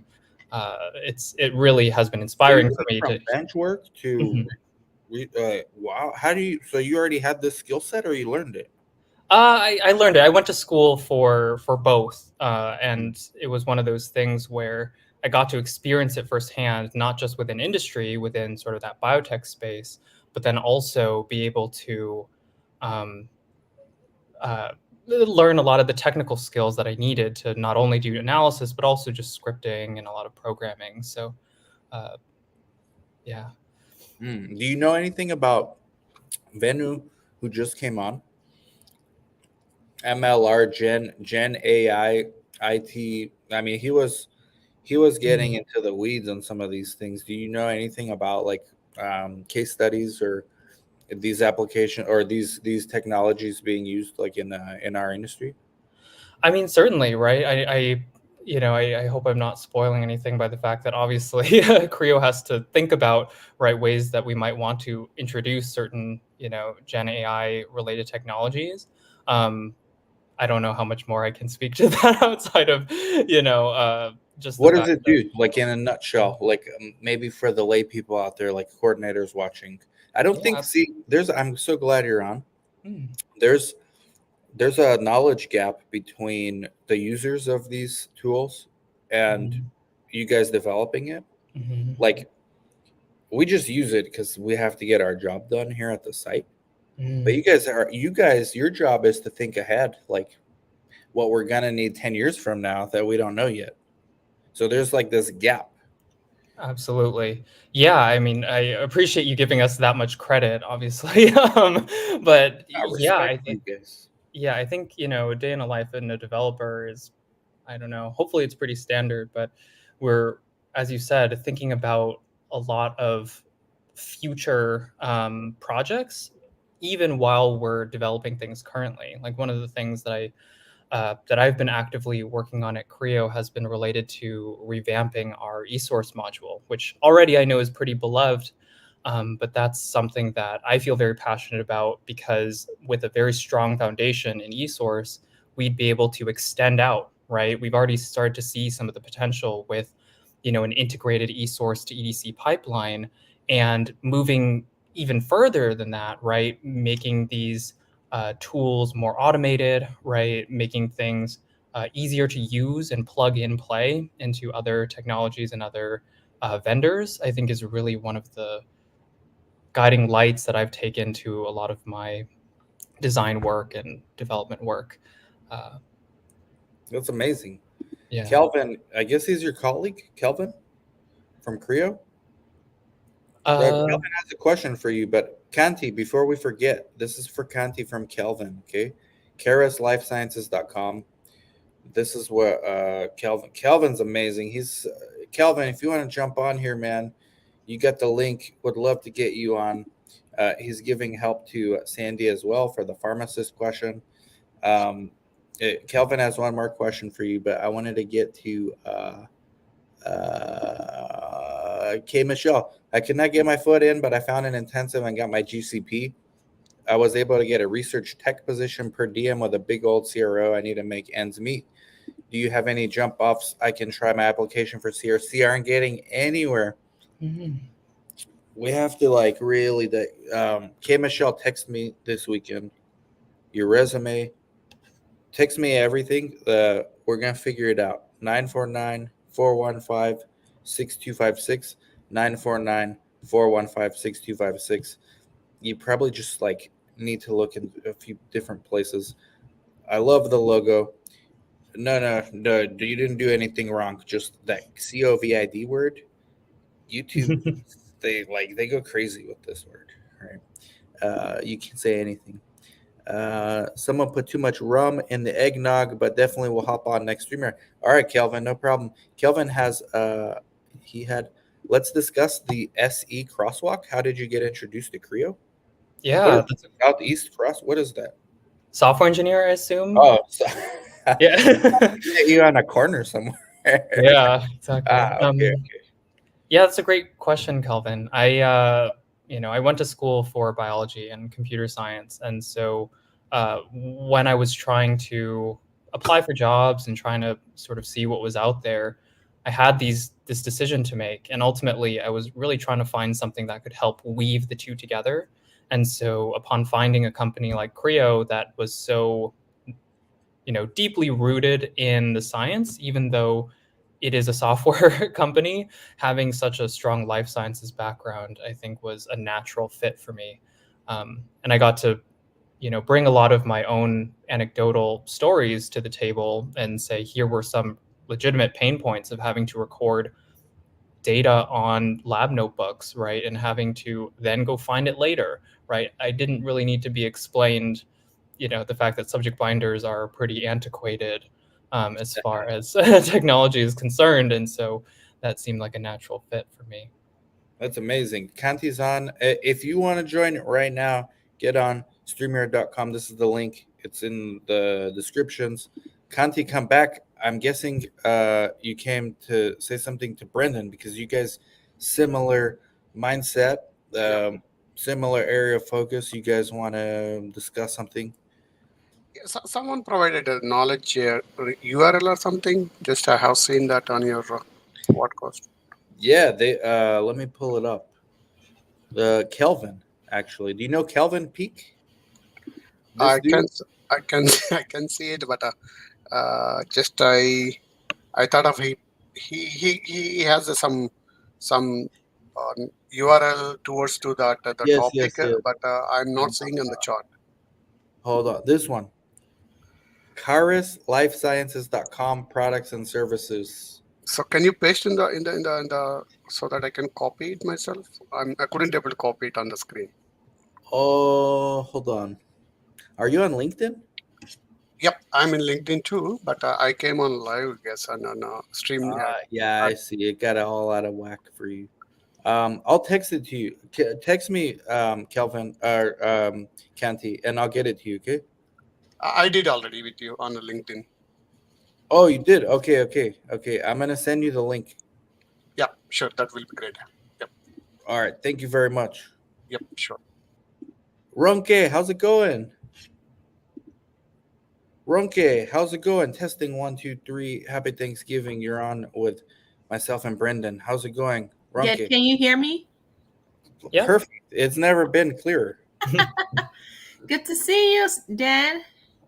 It really has been So you inspiring for went me from to. bench work to Mhm. wow. How do you? So you already had this skill set, or you learned it? I learned it. I went to school for both, and it was one of those things where I got to experience it firsthand, not just within industry, within sort of that biotech space, but then also be able to um, learn a lot of the technical skills that I needed to not only do analysis, but also just scripting and a lot of programming. So, uh, yeah. Do you know anything about Venu, who just came on? MLR Gen AI IT. I mean, he was getting into the weeds on some of these things. Do you know anything about like case studies or these application or these technologies being used like in our industry? I mean, certainly, right? I hope I'm not spoiling anything by the fact that obviously Creo has to think about right ways that we might want to introduce certain, Gen AI related technologies. Um, I don't know how much more I can speak to that outside of, just the What does fact it that. do? Like in a nutshell, like maybe for the lay people out there, like coordinators watching. I don't think. Yeah. See, there's. I'm so glad you're on. Mm, There's there's a knowledge gap between the users of these tools and mhm, you guys developing it. mhm, Like we just use it because we have to get our job done here at the site. But mm. your job is to think ahead, like what we're gonna need 10 years from now that we don't know yet. So there's like this gap. Absolutely. Yeah, I mean, I appreciate you giving us that much credit, obviously. But I yeah, respect you guys. I think, a day in a life in a developer is, I don't know, hopefully it's pretty standard, but we're, as you said, thinking about a lot of future projects, even while we're developing things currently. Like one of the things that I've been actively working on at Creo has been related to revamping our eSource module, which already I know is pretty beloved. But that's something that I feel very passionate about because with a very strong foundation in eSource, we'd be able to extend out, right? We've already started to see some of the potential with, an integrated eSource to EDC pipeline and moving even further than that, right? Making these tools more automated, right? Making things easier to use and plug in play into other technologies and other vendors, I think is really one of the guiding lights that I've taken to a lot of my design work and development work. Uh, That's amazing. yeah. Kelvin, I guess he's your colleague, Kelvin from Creo. Uh, Kelvin has a question for you, but Kanti, before we forget, this is for Kanti from Kelvin, okay? KarasLifeSciences.com. This is what Kelvin's amazing. He's Kelvin, if you want to jump on here, man, you got the link. Would love to get you on. He's giving help to Sandy as well for the pharmacist question. Kelvin has one more question for you, but I wanted to get to K. Michelle. I could not get my foot in, but I found an intensive and got my GCP. I was able to get a research tech position per diem with a big old CRO. I need to make ends meet. Do you have any jump offs? I can try my application for CRC. Aren't getting anywhere. mhm. We have to like really. K. Michelle text me this weekend. Your resume. Text me everything. We're gonna figure it out. 949-415-6256. 949-415-6256. You probably just like need to look in a few different places. I love the logo. No, you didn't do anything wrong. Just that COVID word. YouTube, they go crazy with this word. Right? You can say anything. Someone put too much rum in the eggnog, but definitely will hop on next streamer. All right, Kelvin, no problem. Kelvin has he had. Let's discuss the SE crosswalk. How did you get introduced to Creo? What Yeah, is that's a Southeast Cross? What is that? software engineer, I assume. Oh, so Yeah. get you on a corner somewhere. Yeah, exactly. Okay. Yeah, that's a great question, Kelvin. I went to school for biology and computer science, and so when I was trying to apply for jobs and trying to sort of see what was out there, I had this decision to make, and ultimately, I was really trying to find something that could help weave the two together. And so, upon finding a company like Creo that was so, deeply rooted in the science, even though it is a software company, having such a strong life sciences background, I think was a natural fit for me. And I got to, bring a lot of my own anecdotal stories to the table and say, here were some legitimate pain points of having to record data on lab notebooks, right? And having to then go find it later, right? I didn't really need to be explained, the fact that subject binders are pretty antiquated as far as technology is concerned. And so that seemed like a natural fit for me. That's amazing. Kanti's on. If you want to join right now, get on streamer.com. This is the link. It's in the descriptions. Kanti, come back. I'm guessing you came to say something to Brendan because you guys similar mindset, similar area of focus. You guys want to discuss something? Someone provided a knowledge URL or something. Just I have seen that on your podcast. Yeah, they. Let me pull it up. Kelvin, actually. Do you know Kelvin Peak? I can I can see it, but just I thought of he has some URL towards to that the Yes, topic, yes. but I'm not seeing on the chart. Hold on. This one. CarisLifeSciences.com products and services. So can you paste in the so that I can copy it myself? I couldn't able to copy it on the screen. Oh, hold on. Are you on LinkedIn? Yep, I'm in LinkedIn too, but I came on live, I guess, on stream. Yeah, I see. It got it all out of whack for you. I'll text it to you. Text me, Kelvin or Kanti, and I'll get it to you. Okay. I did already with you on the LinkedIn. Oh, you did. Okay. I'm gonna send you the link. Yeah, sure. That will be great. Yep. All right. Thank you very much. Yep, sure. Ronke, how's it going? Ronke, how's it going? Testing 1, 2, 3. Happy Thanksgiving. You're on with myself and Brendan. How's it going, Ronke? Yeah, can you hear me? Yeah. Perfect. It's never been clearer. Good to see you, Dan.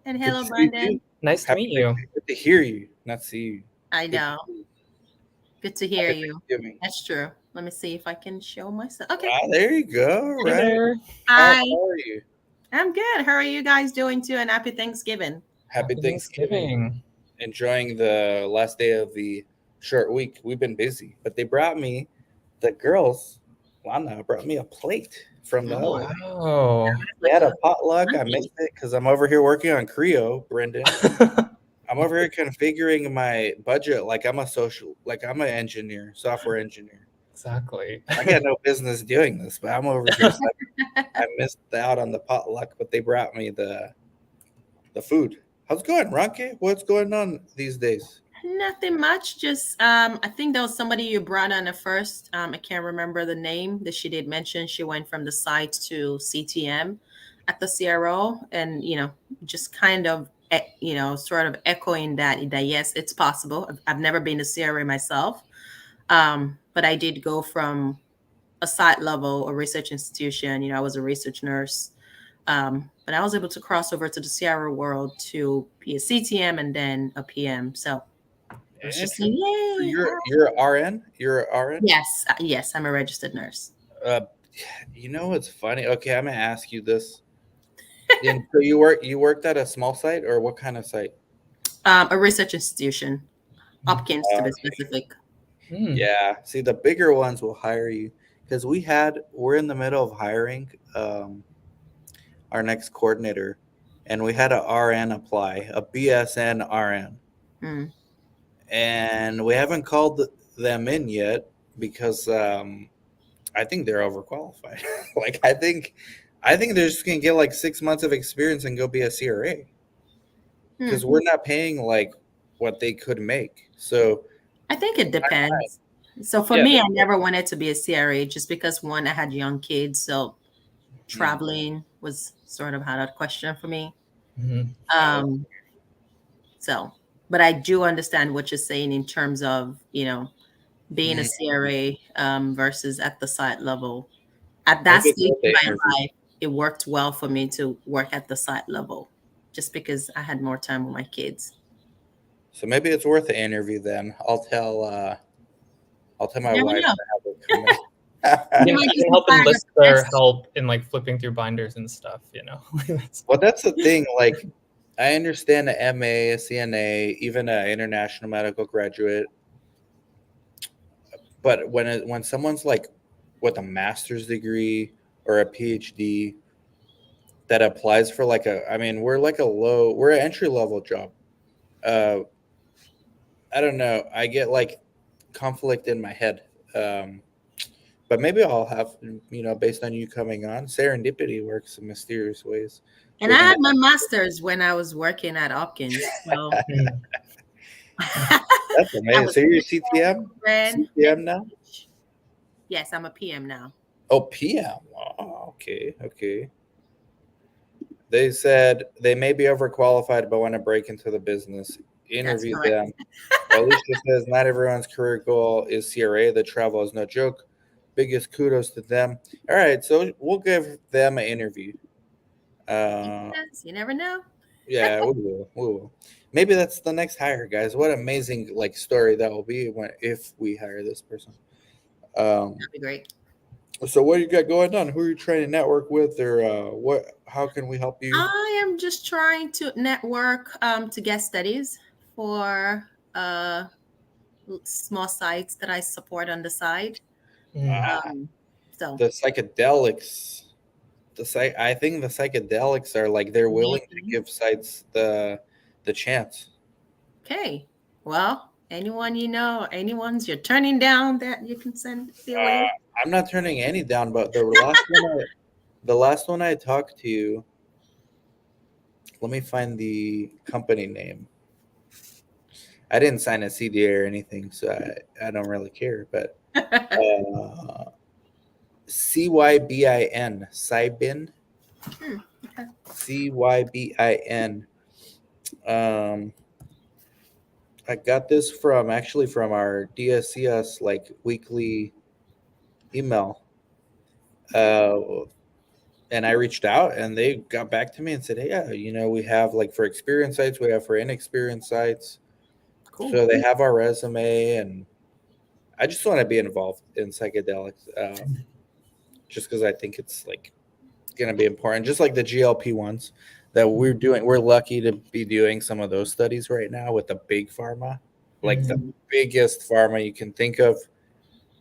And hello, Good to see Brendan. you. Nice to meet you. Good to hear you, not see you. I know. Good to hear Happy you. Thanksgiving. That's true. Let me see if I can show myself. Okay. Ah, there you go. Hey Right. there. How Hi. are you? I'm good. How are you guys doing too? And happy Thanksgiving. Happy Thanksgiving. Enjoying the last day of the short week. We've been busy, but they brought me, the girls, Lana brought me a plate from the Oh, oven. Oh. They had a potluck. I Nice. missed it because I'm over here working on Creo, Brendan. I'm over here configuring my budget like I'm an engineer, software engineer. Exactly. I got no business doing this, but I'm over here. So I missed out on the potluck, but they brought me the food. How's it going, Ronke? What's going on these days? Nothing much. Just I think there was somebody you brought on at first. I can't remember the name that she did mention. She went from the site to CTM at the CRO, and just kind of sort of echoing that yes, it's possible. I've never been to CRA myself, but I did go from a site level, a research institution. I was a research nurse. But I was able to cross over to the CRO world to be a CTM and then a PM. So it was just like, yay. You're an RN? You're an RN? Yes, I'm a registered nurse. You know what's funny? Okay, I'm gonna ask you this. And so you worked at a small site or what kind of site? A research institution, Hopkins to be specific. Yeah. See, the bigger ones will hire you because we're in the middle of hiring our next coordinator and we had a RN apply, a BSN RN, Mm. and we haven't called them in yet because I think they're overqualified. Like I think they're just gonna get like 6 months of experience and go be a CRA because we're not paying like what they could make. So I think it depends. So for Yeah, me, I never wanted to be a CRA just because one, I had young kids, so traveling was sort of out of question for me. Mhm. So, but I do understand what you're saying in terms of, being a CRA versus at the site level. At that maybe it's stage worth in the my interview. life, it worked well for me to work at the site level just because I had more time with my kids. So maybe it's worth the interview then. I'll tell my You never wife know. to have it come in. You You might can just help them find list the their best. help in like flipping through binders and stuff, you know. Well, that's the thing. Like, I understand a MA, a CNA, even an international medical graduate, but when someone's like with a master's degree or a PhD that applies for like a, I mean, we're an entry level job. Uh, I don't know. I get like conflict in my head. But maybe I'll have, based on you coming on, serendipity works in mysterious ways. And I had my master's when I was working at Hopkins. So That's amazing. So you're CTM? CTM now? Yes, I'm a PM now. Oh, PM. Oh, okay. Okay. They said they may be overqualified but want to break into the business. Interview them. Alicia says not everyone's career goal is CRA. The travel is no joke. Biggest kudos to them. All right, so we'll give them an interview. You never know. Yeah, we will. We will. Maybe that's the next hire, guys. What amazing like story that will be if we hire this person. That'd be great. So what you got going on? Who are you trying to network with, or what? How can we help you? I am just trying to network to get studies for small sites that I support on the side. So The psychedelics, I think the psychedelics are like they're willing to give sites the chance. Okay. Well, anyone's you're turning down that you can send their way. I'm not turning any down, but the last one I talked to, let me find the company name. I didn't sign a CDA or anything, so I don't really care. But CYBIN, Cybin, CYBIN. I got this from our DSCS like weekly email. And I reached out and they got back to me and said, hey, yeah, we have like for experienced sites, we have for inexperienced sites. Cool. So they have our resume, and I just want to be involved in psychedelics just because I think it's like going to be important. Just like the GLP ones that we're doing. We're lucky to be doing some of those studies right now with the big pharma, like the biggest pharma you can think of.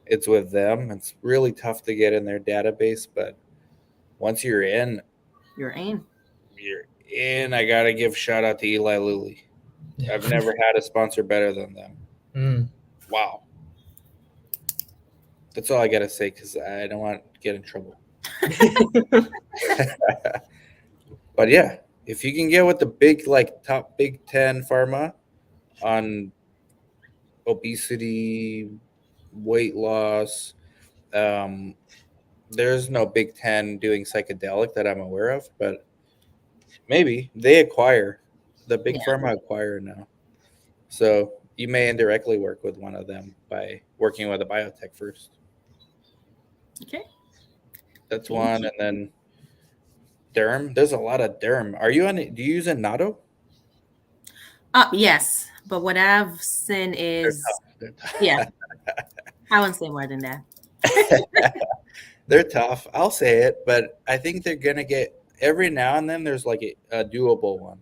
It's with them. It's really tough to get in their database, but once you're in, you're in. I gotta give shout out to Eli Lilly. I've never had a sponsor better than them. Wow. That's all I gotta say because I don't want to get in trouble. But yeah, if you can get with the big, like top Big 10 pharma on obesity, weight loss, there's no Big 10 doing psychedelic that I'm aware of, but maybe they acquire. The big pharma acquire now. So you may indirectly work with one of them by working with a biotech first. Okay. That's one. And then derm. There's a lot of derm. Do you use a Natto? Yes. But what I've seen is They're tough. Yeah. I won't say more than that. They're tough. I'll say it, but I think they're gonna get every now and then there's like a doable one.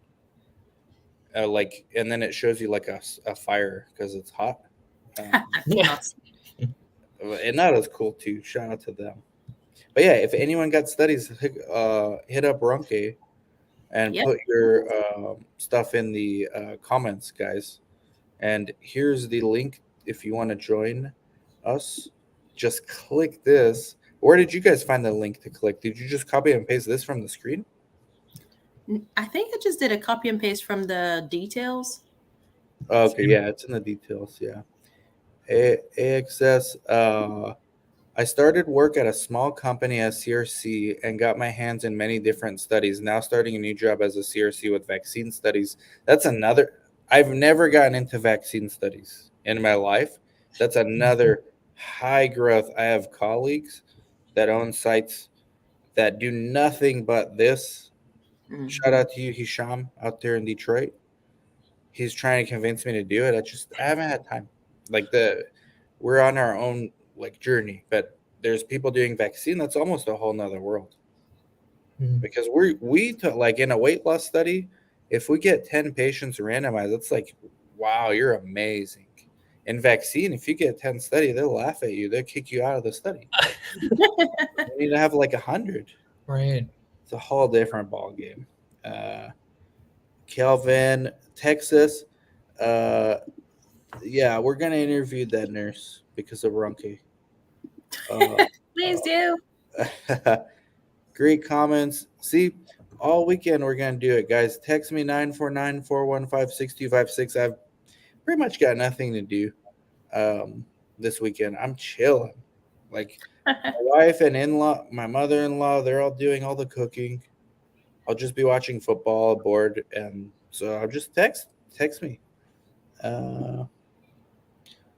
And then it shows you like a fire because it's hot. Yes. And that is cool too. Shout out to them. But yeah, if anyone got studies, hit up Ronke. and Yep. put your stuff in the comments, guys. And here's the link if you want to join us. Just click this. Where did you guys find the link to click? Did you just copy and paste this from the screen? I think I just did a copy and paste from the details. Okay, yeah, it's in the details. Yeah. AXS. I started work at a small company as CRC and got my hands in many different studies. Now starting a new job as a CRC with vaccine studies. That's another. I've never gotten into vaccine studies in my life. That's another high growth. I have colleagues that own sites that do nothing but this. Shout out to you, Hisham, out there in Detroit. He's trying to convince me to do it. I haven't had time. Like we're on our own like journey, but there's people doing vaccine. That's almost a whole nother world. Because like in a weight loss study, if we get 10 patients randomized, it's like, wow, you're amazing. In vaccine, if you get 10 study, they'll laugh at you. They'll kick you out of the study. You need to have like 100. Right. It's a whole different ball game. Kelvin, Texas. Yeah, we're gonna interview that nurse because of Runke. Please do. Great comments. See, all weekend we're gonna do it, guys. Text me 949-415-6256. I've pretty much got nothing to do this weekend. I'm chilling. Like my wife and in-law, my mother-in-law, they're all doing all the cooking. I'll just be watching football, bored, and so I'll just text me.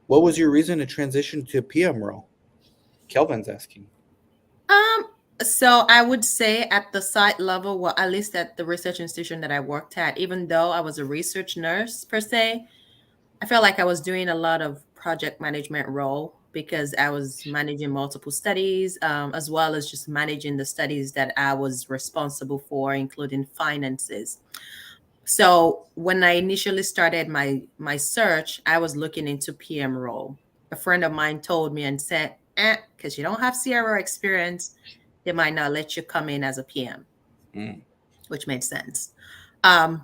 What was your reason to transition to PM role? Kelvin's asking. So I would say at the site level, well, at least at the research institution that I worked at, even though I was a research nurse per se, I felt like I was doing a lot of project management role because I was managing multiple studies, as well as just managing the studies that I was responsible for, including finances. So when I initially started my search, I was looking into PM role. A friend of mine told me and said, because you don't have CRO experience, they might not let you come in as a PM, which made sense.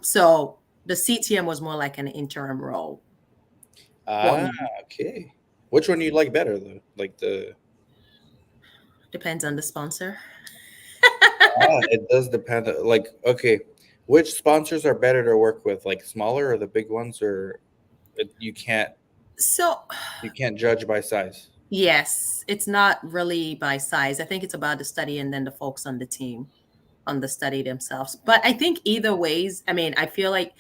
So the CTM was more like an interim role. Okay. Which one do you like better though? Like Depends on the sponsor. it does depend. Like, okay, which sponsors are better to work with? Like smaller or the big ones, or you can't judge by size? Yes, it's not really by size. I think it's about the study and then the folks on the team on the study themselves. But I think either ways, I mean, I feel like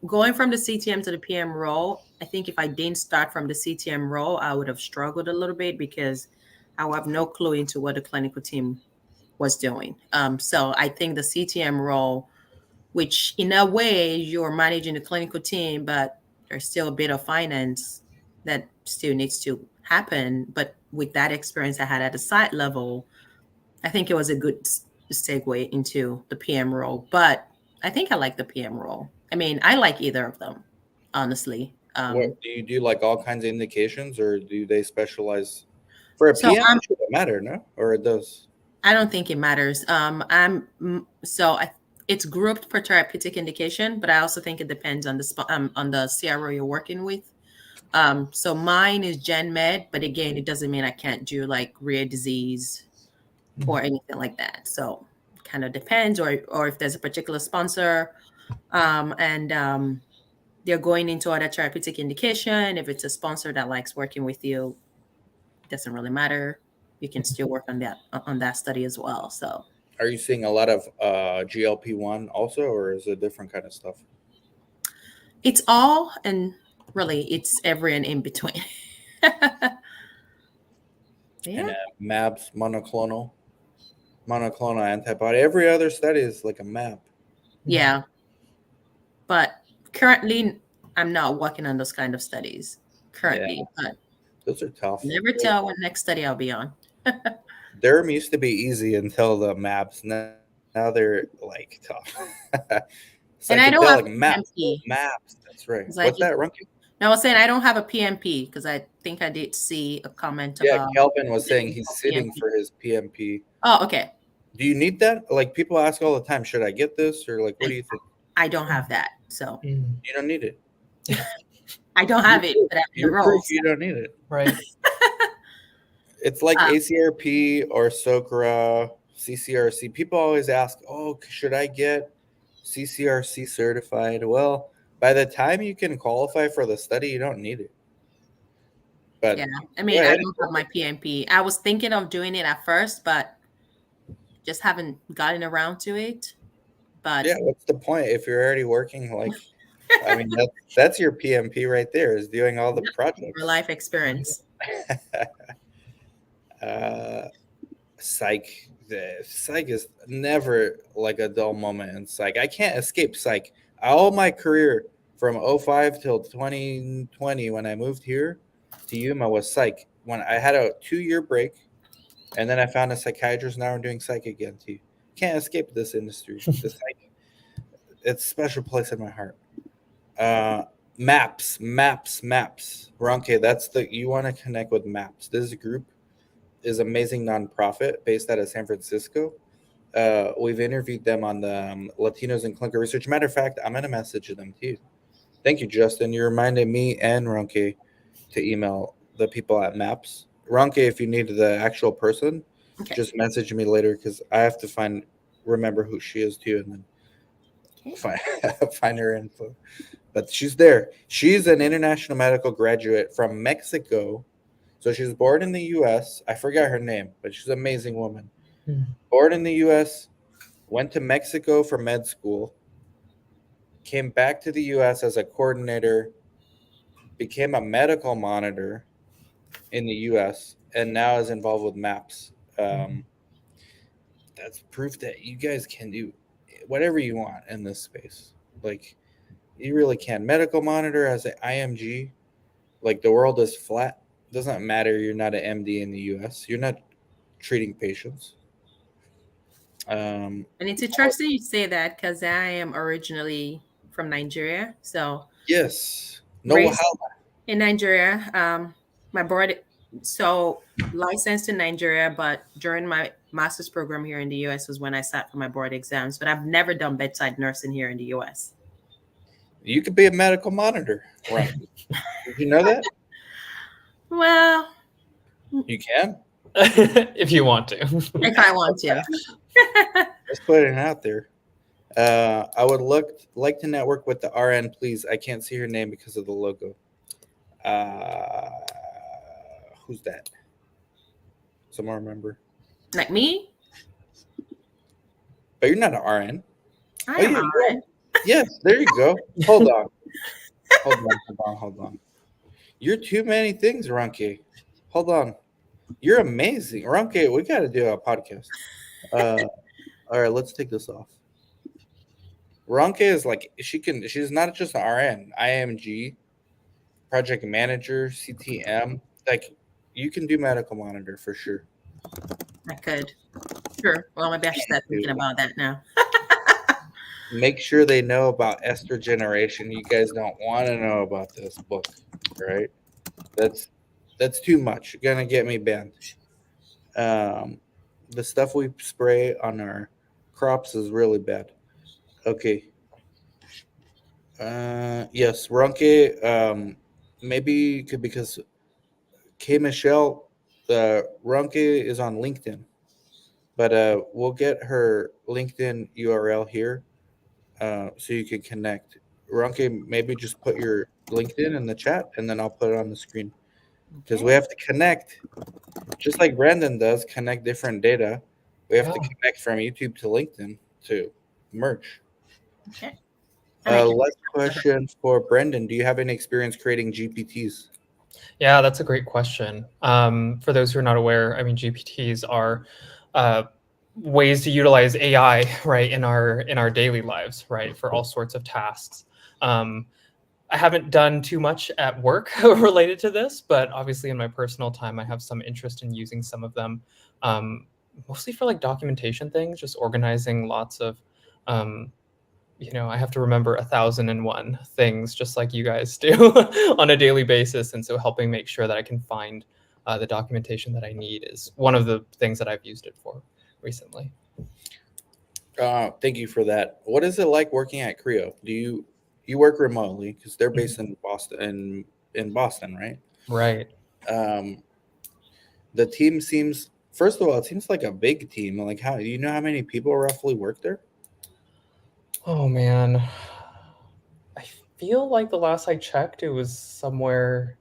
going from the CTM to the PM role. I think if I didn't start from the CTM role, I would have struggled a little bit because I would have no clue into what the clinical team was doing. So I think the CTM role, which in a way you're managing the clinical team, but there's still a bit of finance that still needs to happen. But with that experience I had at the site level, I think it was a good segue into the PM role. But I think I like the PM role. I mean, I like either of them, honestly. What do you do? Like all kinds of indications, or do they specialize? For a So PM, it shouldn't matter, no? Or it does? I don't think it matters. It's grouped per therapeutic indication, but I also think it depends on the CRO you're working with. So mine is Gen Med, but again, it doesn't mean I can't do like rare disease or anything like that. So it kind of depends, or if there's a particular sponsor, and they're going into other therapeutic indication. If it's a sponsor that likes working with you, it doesn't really matter. You can still work on that study as well. So Are you seeing a lot of GLP-1 also, or is it different kind of stuff? it's all, and really it's every and in between. Yeah. And MABs, monoclonal antibody. Every other study is like a MAB. Yeah. But currently I'm not working on those kind of studies currently. But those are tough. Never tell what next study I'll be on. Derm used to be easy until the MABs. Now they're like tough. And I don't have MABs. That's right. What's that, Runke? No, I was saying I don't have a PMP because I think I did see a comment about. Kelvin was saying he's sitting for his PMP. Oh, okay. Do you need that? Like people ask all the time, should I get this? Or like, what do you think? I don't have that, so Mm, You don't need it. I don't have it, but I'm in the You're proof roles. you don't need it. right. It's like Uh, ACRP or SOCRA, CCRC. People always ask, oh, should I get CCRC certified? Well, by the time you can qualify for the study, you don't need it. But yeah, I go mean, I ahead. don't have my PMP. I was thinking of doing it at first, but just haven't gotten around to it. But Yeah, what's the point if you're already working? Like, I mean, that's your PMP right there, is doing all the projects. real life experience. Psych. The psych is never like a dull moment in psych. I can't escape psych. All my career from 05 till 2020 when I moved here to Yuma was psych. When I had a 2-year break and then I found a psychiatrist, now I'm doing psych again too. Can't escape this industry. The psych, it's a special place in my heart. Maps. Ronke, that's you want to connect with Maps. This group is amazing nonprofit based out of San Francisco. We've interviewed them on the Latinos in Clinical Research. Matter of fact, I'm going to message them too. Thank you, Justin. You reminded me and Ronke to email the people at Maps. Ronke, if you need the actual person, Okay. just message me later because I have to remember who she is too, and then find her info. But she's there. She's an international medical graduate from Mexico. So she was born in the U.S. I forgot her name, but she's an amazing woman. Born in the U.S., went to Mexico for med school, came back to the U.S. as a coordinator, became a medical monitor in the U.S., and now is involved with MAPS. That's proof that you guys can do whatever you want in this space. Like, you really can. Medical monitor as an IMG, like the world is flat. Doesn't matter. You're not an MD in the U.S. You're not treating patients. And it's interesting you say that because I am originally from Nigeria. So Yes. No. raised How? in Nigeria. My board, so licensed in Nigeria, but during my master's program here in the US was when I sat for my board exams. But I've never done bedside nursing here in the US. You could be a medical monitor, right? Did you know that? Well, You can. If you want to. if I want to. Just putting it out there. I would like to network with the RN, please. I can't see her name because of the logo. Who's that? Someone remember? Like me? But you're not an RN. I am yeah, alright. Yes, there you go. Hold on. You're too many things, Ronke. Hold on. You're amazing. Ronke, we got to do a podcast. All right, let's take this off. Ronke is like, she's not just an RN, IMG, project manager, CTM. Like, you can do medical monitor for sure. I could. Sure. Well, maybe I should start thinking about that now. Make sure they know about ester generation. You guys don't want to know about this book, right? That's too much. You're gonna get me banned. The stuff we spray on our crops is really bad. Okay. Yes, Ronke. Maybe because K Michelle, Ronke is on LinkedIn, but we'll get her LinkedIn URL here, so you can connect. Ronke, maybe just put your LinkedIn in the chat, and then I'll put it on the screen because we have to connect, just like Brandon does. Connect different data. We have to connect from YouTube to LinkedIn to merge. Okay. Last question for Brendan. Do you have any experience creating GPTs? Yeah, that's a great question. For those who are not aware, I mean, GPTs are ways to utilize AI, right, in our daily lives, right, for all sorts of tasks. I haven't done too much at work related to this, but obviously in my personal time, I have some interest in using some of them, mostly for like documentation things, just organizing lots of, I have to remember 1,001 things just like you guys do on a daily basis. And so helping make sure that I can find the documentation that I need is one of the things that I've used it for recently. Thank you for that. What is it like working at Creo? Do you work remotely because they're based in Boston, in Boston, right? Right. Um, the team seems, first of all, it seems like a big team. Like, how do you know how many people roughly work there? Oh man. I feel like the last I checked, it was somewhere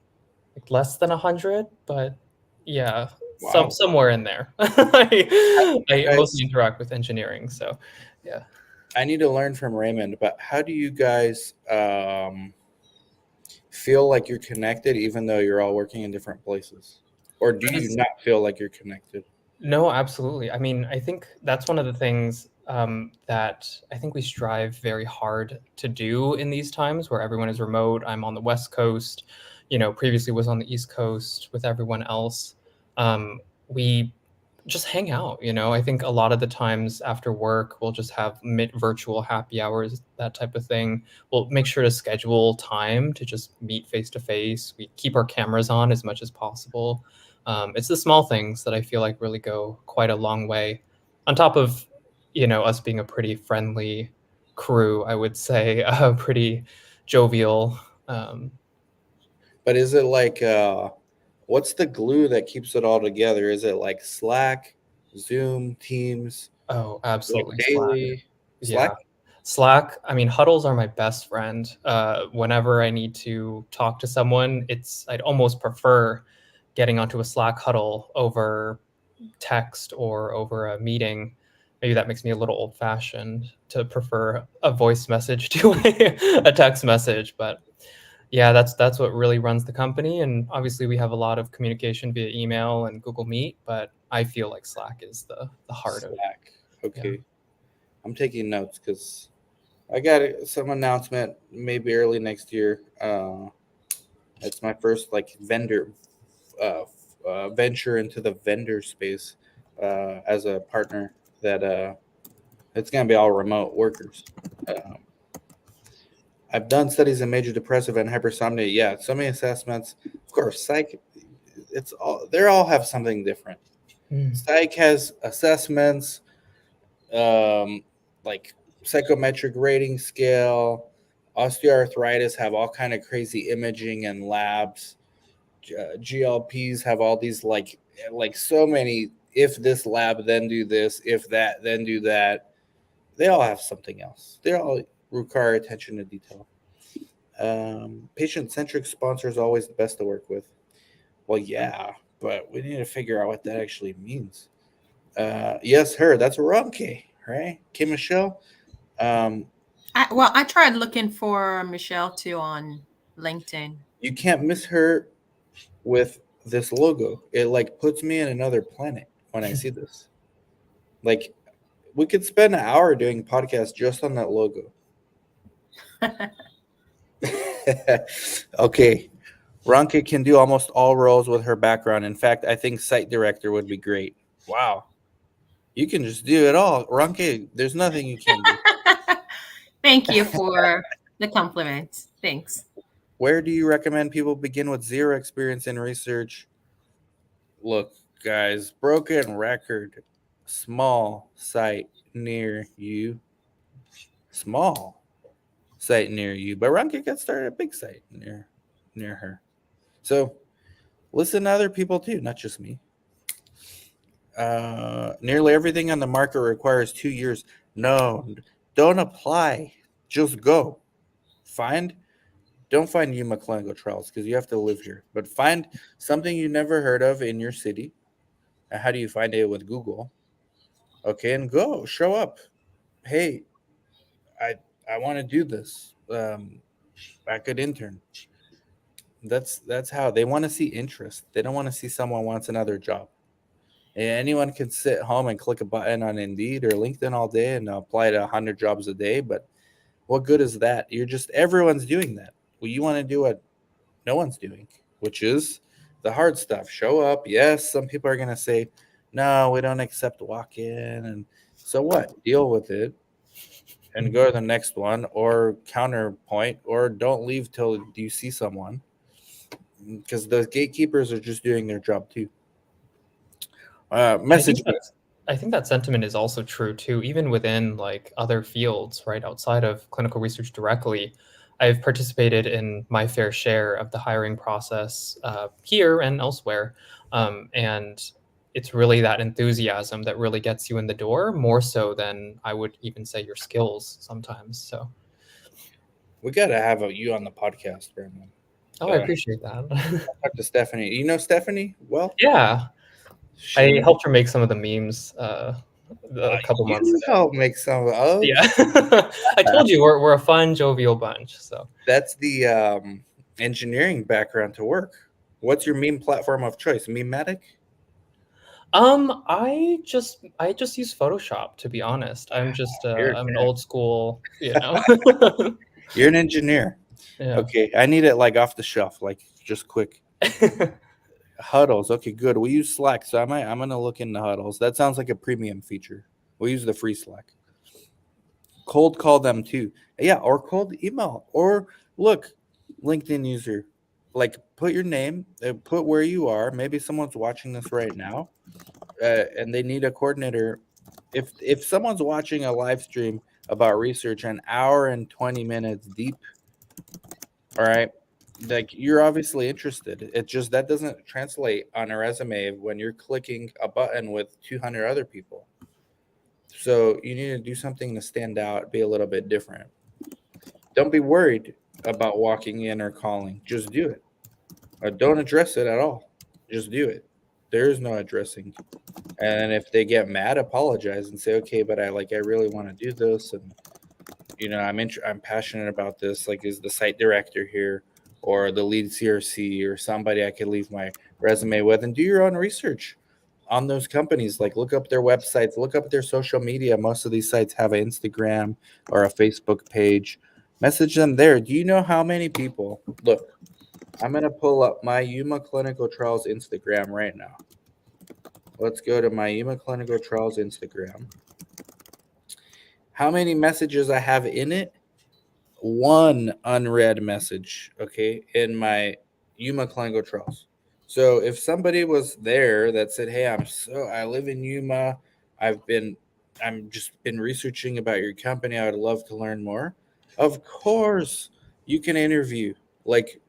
like less than 100, but yeah, Wow. somewhere in there. I Guys, mostly interact with engineering, so yeah. I need to learn from Raymond, but how do you guys feel like you're connected even though you're all working in different places? Or do That you is not feel like you're connected? No, absolutely. I mean, I think that's one of the things that I think we strive very hard to do in these times where everyone is remote. I'm on the West Coast, previously was on the East Coast with everyone else. We just hang out. I think a lot of the times after work, we'll just have virtual happy hours, that type of thing. We'll make sure to schedule time to just meet face to face. We keep our cameras on as much as possible. It's the small things that I feel like really go quite a long way. On top of, us being a pretty friendly crew, I would say, pretty jovial. But is it like what's the glue that keeps it all together? Is it like Slack, Zoom, Teams, Oh, like absolutely. Slack. daily Yeah. Slack? Slack, I mean, huddles are my best friend. Whenever I need to talk to someone, I'd almost prefer getting onto a Slack huddle over text or over a meeting. Maybe that makes me a little old fashioned to prefer a voice message to a text message. But yeah, that's what really runs the company. And obviously we have a lot of communication via email and Google Meet, but I feel like Slack is the heart of it. Slack. Yeah. Okay. I'm taking notes because I got some announcement maybe early next year. It's my first like vendor venture into the vendor space as a partner that it's gonna be all remote workers. Um, I've done studies in major depressive and hypersomnia. Yeah, so many assessments. Of course, psych. It's all they all have something different. Mm. Psych has assessments, like psychometric rating scale. Osteoarthritis have all kind of crazy imaging and labs. GLPs have all these like so many. If this lab, then do this. If that, then do that. They all have something else. They all require attention to detail. Patient-centric sponsor is always the best to work with. Well, yeah, but we need to figure out what that actually means. Yes, her. That's Ronke, right? Kim Michelle. Um, I tried looking for Michelle too on LinkedIn. you can't miss her with this logo. It like puts me in another planet when I see this. Like we could spend an hour doing podcast just on that logo. Okay. Ronke can do almost all roles with her background. In fact, I think site director would be great. Wow. You can just do it all. Ronke, there's nothing you can't do. Thank you for the compliments. Thanks. Where do you recommend people begin with zero experience in research? Look, guys, broken record, small site near you. Small site near you. But Ronke got started at a big site near her. So listen to other people too, not just me. Nearly everything on the market requires 2 years. No, don't apply. Just go. Don't find Yuma clinical trials because you have to live here. But find something you never heard of in your city. And how do you find it with Google? Okay, and go. Show up. Hey, I want to do this. I could intern. That's how they want to see interest. They don't want to see someone wants another job. And anyone can sit home and click a button on Indeed or LinkedIn all day and apply to 100 jobs a day. But what good is that? Everyone's doing that. Well, you want to do what no one's doing, which is the hard stuff. Show up. Yes, some people are going to say, no, we don't accept walk in. And so what? Deal with it and go to the next one or counterpoint or don't leave till you see someone because the gatekeepers are just doing their job too. I Message think me. I think that sentiment is also true too, even within like other fields, right? Outside of clinical research directly, I've participated in my fair share of the hiring process here and elsewhere. And it's really that enthusiasm that really gets you in the door, more so than I would even say your skills sometimes. So, We got to have you on the podcast, Brandon. oh, I appreciate that. Talk to Stephanie. You know Stephanie well? Yeah, I helped her make some of the memes a couple months You ago. help make some. Oh, Yeah, I told you we're a fun, jovial bunch. So that's the engineering background to work. What's your meme platform of choice? Memematic? I just use Photoshop, to be honest. I'm just You're I'm an dead. old school, you know. You're an engineer. Yeah. Okay, I need it like off the shelf, like just quick. Huddles. Okay, good. We use Slack, so I'm gonna look into Huddles. That sounds like a premium feature. We use the free Slack. Cold call them too. Yeah, or cold email. Or look, LinkedIn user, like put your name, put where you are. Maybe someone's watching this right now, and they need a coordinator. If someone's watching a live stream about research an hour and 20 minutes deep, all right, like you're obviously interested. It just that doesn't translate on a resume when you're clicking a button with 200 other people. So you need to do something to stand out, be a little bit different. Don't be worried about walking in or calling. Just do it. Don't address it at all. Just do it. There is no addressing. And if they get mad, apologize and say, "Okay, but I really want to do this, and I'm passionate about this. Like, is the site director here, or the lead CRC, or somebody I could leave my resume with, and do your own research on those companies. Like, look up their websites, look up their social media. Most of these sites have an Instagram or a Facebook page. Message them there. Do you know how many people? Look, I'm gonna pull up my Yuma Clinical Trials Instagram right now. Let's go to my Yuma Clinical Trials Instagram. How many messages I have in it? One unread message, okay, in my Yuma Clinical Trials. So if somebody was there that said, "Hey, I live in Yuma. I've been I'm just been researching about your company. I would love to learn more." Of course, you can interview. Like,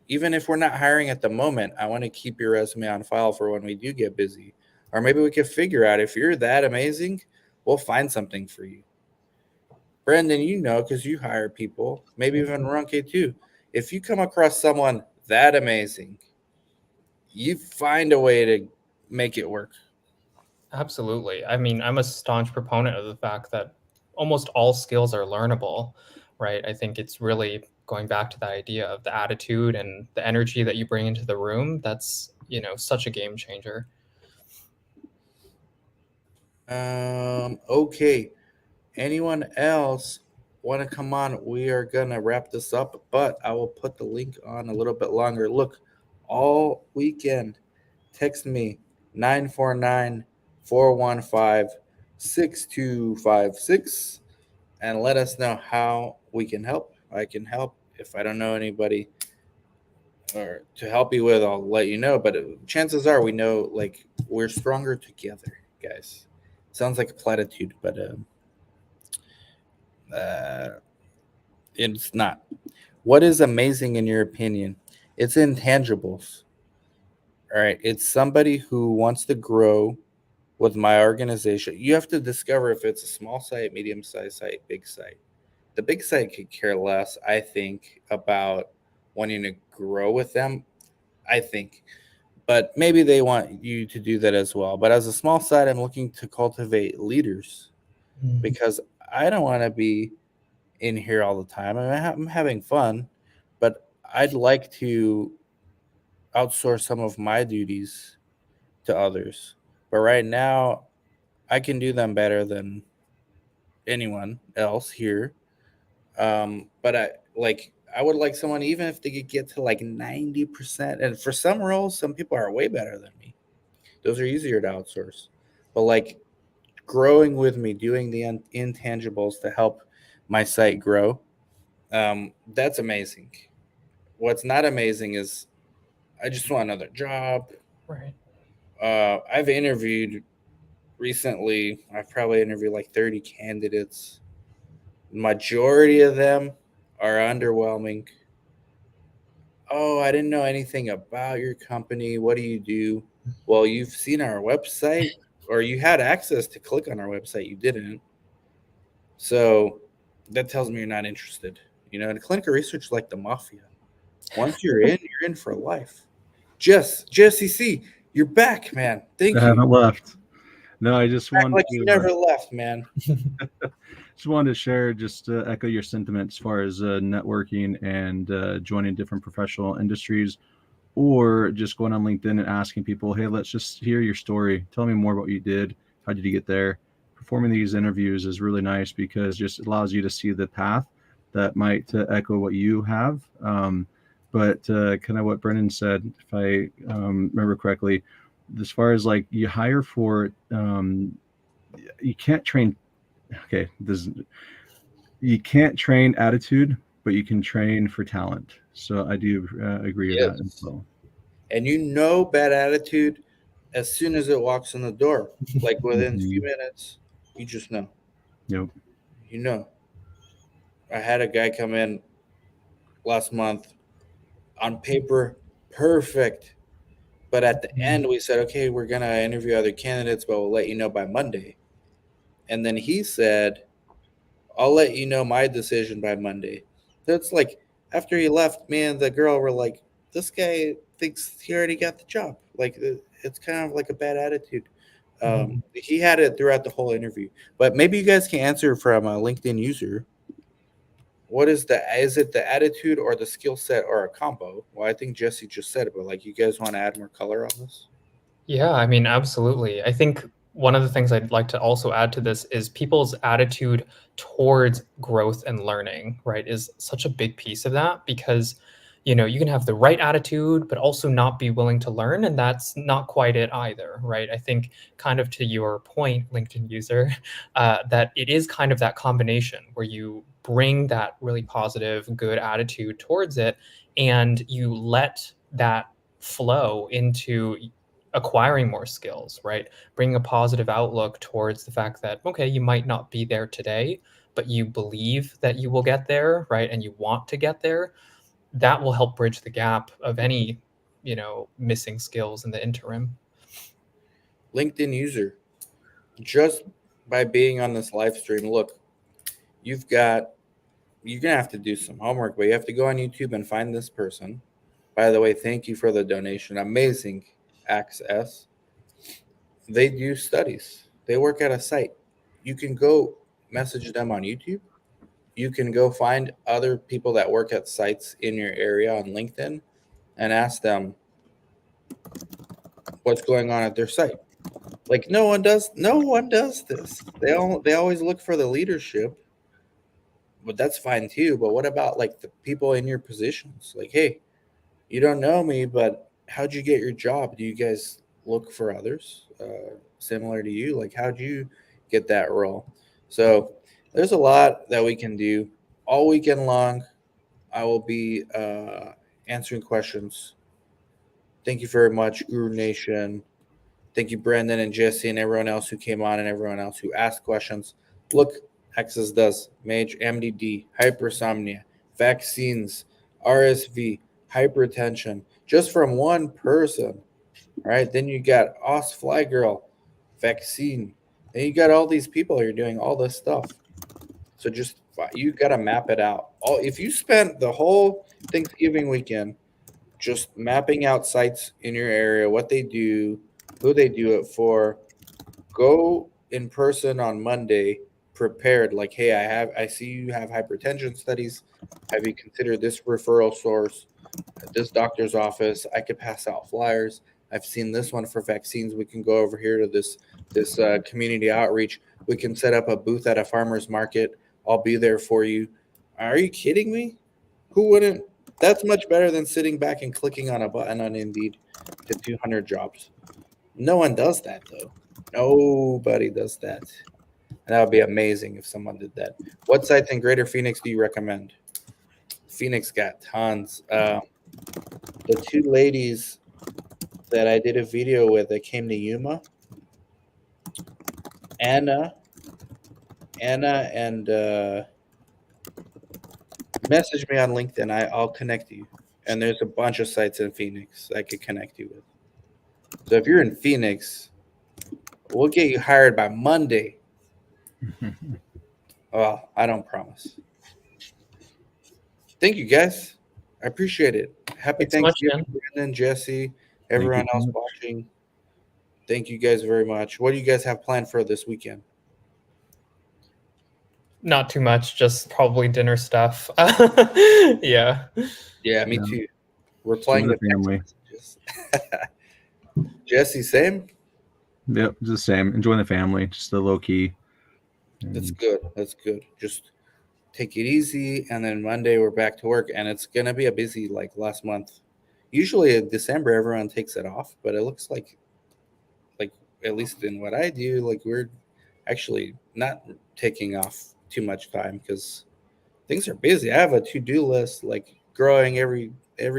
even if we're not hiring at the moment, I want to keep your resume on file for when we do get busy. Or maybe we could figure out if you're that amazing, we'll find something for you. Brendan, because you hire people, maybe even Runke too. If you come across someone that amazing, you find a way to make it work. Absolutely. I mean, I'm a staunch proponent of the fact that almost all skills are learnable, right? I think it's really going back to the idea of the attitude and the energy that you bring into the room. That's, such a game changer. Okay. Anyone else want to come on? We are gonna wrap this up, but I will put the link on a little bit longer. Look, all weekend, text me 949-415-6256 and let us know how we can help. I can help. If I don't know anybody or to help you with, I'll let you know. But chances are we know, like, we're stronger together, guys. Sounds like a platitude, but it's not. What is amazing in your opinion? It's intangibles. All right. It's somebody who wants to grow with my organization. You have to discover if it's a small site, medium sized site, big site. The big site could care less, I think, about wanting to grow with them. I think. But maybe they want you to do that as well. But as a small site, I'm looking to cultivate leaders because I don't want to be in here all the time. I'm having fun, but I'd like to outsource some of my duties to others. But right now, I can do them better than anyone else here. But I would like someone, even if they could get to like 90%. And for some roles, some people are way better than me. Those are easier to outsource. But like growing with me, doing the intangibles to help my site grow, that's amazing. What's not amazing is I just want another job. Right. I've interviewed recently I've probably interviewed like 30 candidates. Majority of them are underwhelming. Oh, I didn't know anything about your company. What do you do? Well, you've seen our website, or you had access to click on our website. You didn't. So that tells me you're not interested. You know, and clinical research is like the mafia. Once you're in for life. Jesse C, you're back, man. Thank I you. haven't left. No, I just Act wanted like you to never left, man. just wanted to share, just to echo your sentiment as far as networking and joining different professional industries, or just going on LinkedIn and asking people, hey, let's just hear your story. Tell me more about what you did. How did you get there? Performing these interviews is really nice because just allows you to see the path that might echo what you have. But kind of what Brennan said, if I remember correctly, as far as like you hire for, you can't train. Okay, you can't train attitude, but you can train for talent. So I do agree with that as Yes. well. And you know bad attitude as soon as it walks in the door. Like within a few Mhm. minutes, you just know. Yep. You know. I had a guy come in last month on paper, perfect. But at the end, we said, okay, we're going to interview other candidates, but we'll let you know by Monday. And then he said, I'll let you know my decision by Monday. So it's like after he left, man, the girl were like, this guy thinks he already got the job. Like it's kind of like a bad attitude. He had it throughout the whole interview. But maybe you guys can answer from a LinkedIn user. What is it the attitude or the skill set or a combo? Well, I think Jesse just said it, but like you guys want to add more color on this? Yeah, I mean, absolutely. I think one of the things I'd like to also add to this is people's attitude towards growth and learning, right, is such a big piece of that because, you know, you can have the right attitude, but also not be willing to learn. And that's not quite it either, right? I think kind of to your point, LinkedIn user, that it is kind of that combination where you bring that really positive, good attitude towards it and you let that flow into acquiring more skills, right? Bringing a positive outlook towards the fact that, okay, you might not be there today, but you believe that you will get there, right? And you want to get there. That will help bridge the gap of any, you know, missing skills in the interim. LinkedIn user, just by being on this live stream, look, you're gonna have to do some homework, but you have to go on YouTube and find this person. By the way, thank you for the donation. Amazing access. They do studies. They work at a site. You can go message them on YouTube. You can go find other people that work at sites in your area on LinkedIn and ask them what's going on at their site. Like no one does this. They always look for the leadership, but that's fine too. But what about like the people in your positions? Like, hey, you don't know me, but how'd you get your job? Do you guys look for others similar to you? Like, how'd you get that role? So there's a lot that we can do all weekend long. I will be answering questions. Thank you very much, Guru Nation. Thank you, Brandon and Jesse, and everyone else who came on and everyone else who asked questions. Look, Hexas does major MDD, hypersomnia, vaccines, RSV, hypertension, just from one person. All right. Then you got Os Fly Girl, vaccine. Then you got all these people who are doing all this stuff. So just you got to map it out. All if you spent the whole Thanksgiving weekend just mapping out sites in your area, what they do, who they do it for, go in person on Monday prepared like, hey, I see you have hypertension studies. Have you considered this referral source at this doctor's office? I could pass out flyers. I've seen this one for vaccines. We can go over here to this community outreach. We can set up a booth at a farmer's market. I'll be there for you. Are you kidding me? Who wouldn't? That's much better than sitting back and clicking on a button on Indeed to 200 jobs. No one does that, though. Nobody does that. And that would be amazing if someone did that. What sites in Greater Phoenix do you recommend? Phoenix got tons. The two ladies that I did a video with that came to Yuma, Anna, and message me on LinkedIn. I'll connect you. And there's a bunch of sites in Phoenix I could connect you with. So if you're in Phoenix, we'll get you hired by Monday. Well, I don't promise. Thank you, guys. I appreciate it. Happy Thanks so much, Thanksgiving, Dan. Brandon, Jesse, Thank everyone you so else much. watching. Thank you guys very much. What do you guys have planned for this weekend? Not too much, just probably dinner stuff. Yeah. Yeah, me Yeah. too. We're Just playing with the the family. text messages. Jesse, same? Yep, it's the same. Enjoying the family, just the low key. That's And good. That's good. Just take it easy, and then Monday we're back to work, and it's gonna be a busy like last month. Usually in December everyone takes it off, but it looks like at least in what I do, like we're actually not taking off too much time because things are busy. I have a to-do list like growing every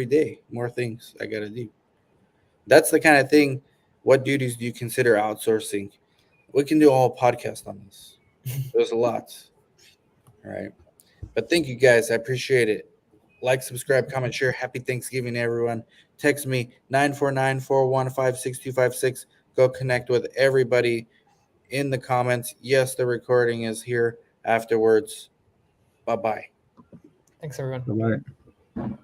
day, more things I gotta do. That's the kind of thing. What duties do you consider outsourcing? We can do a whole podcast on this. There's a lot. All right. But thank you guys. I appreciate it. Like, subscribe, comment, share. Happy Thanksgiving, everyone. Text me 949-415-6256. Go connect with everybody in the comments. Yes, the recording is here afterwards. Bye-bye. Thanks, everyone. bye-bye.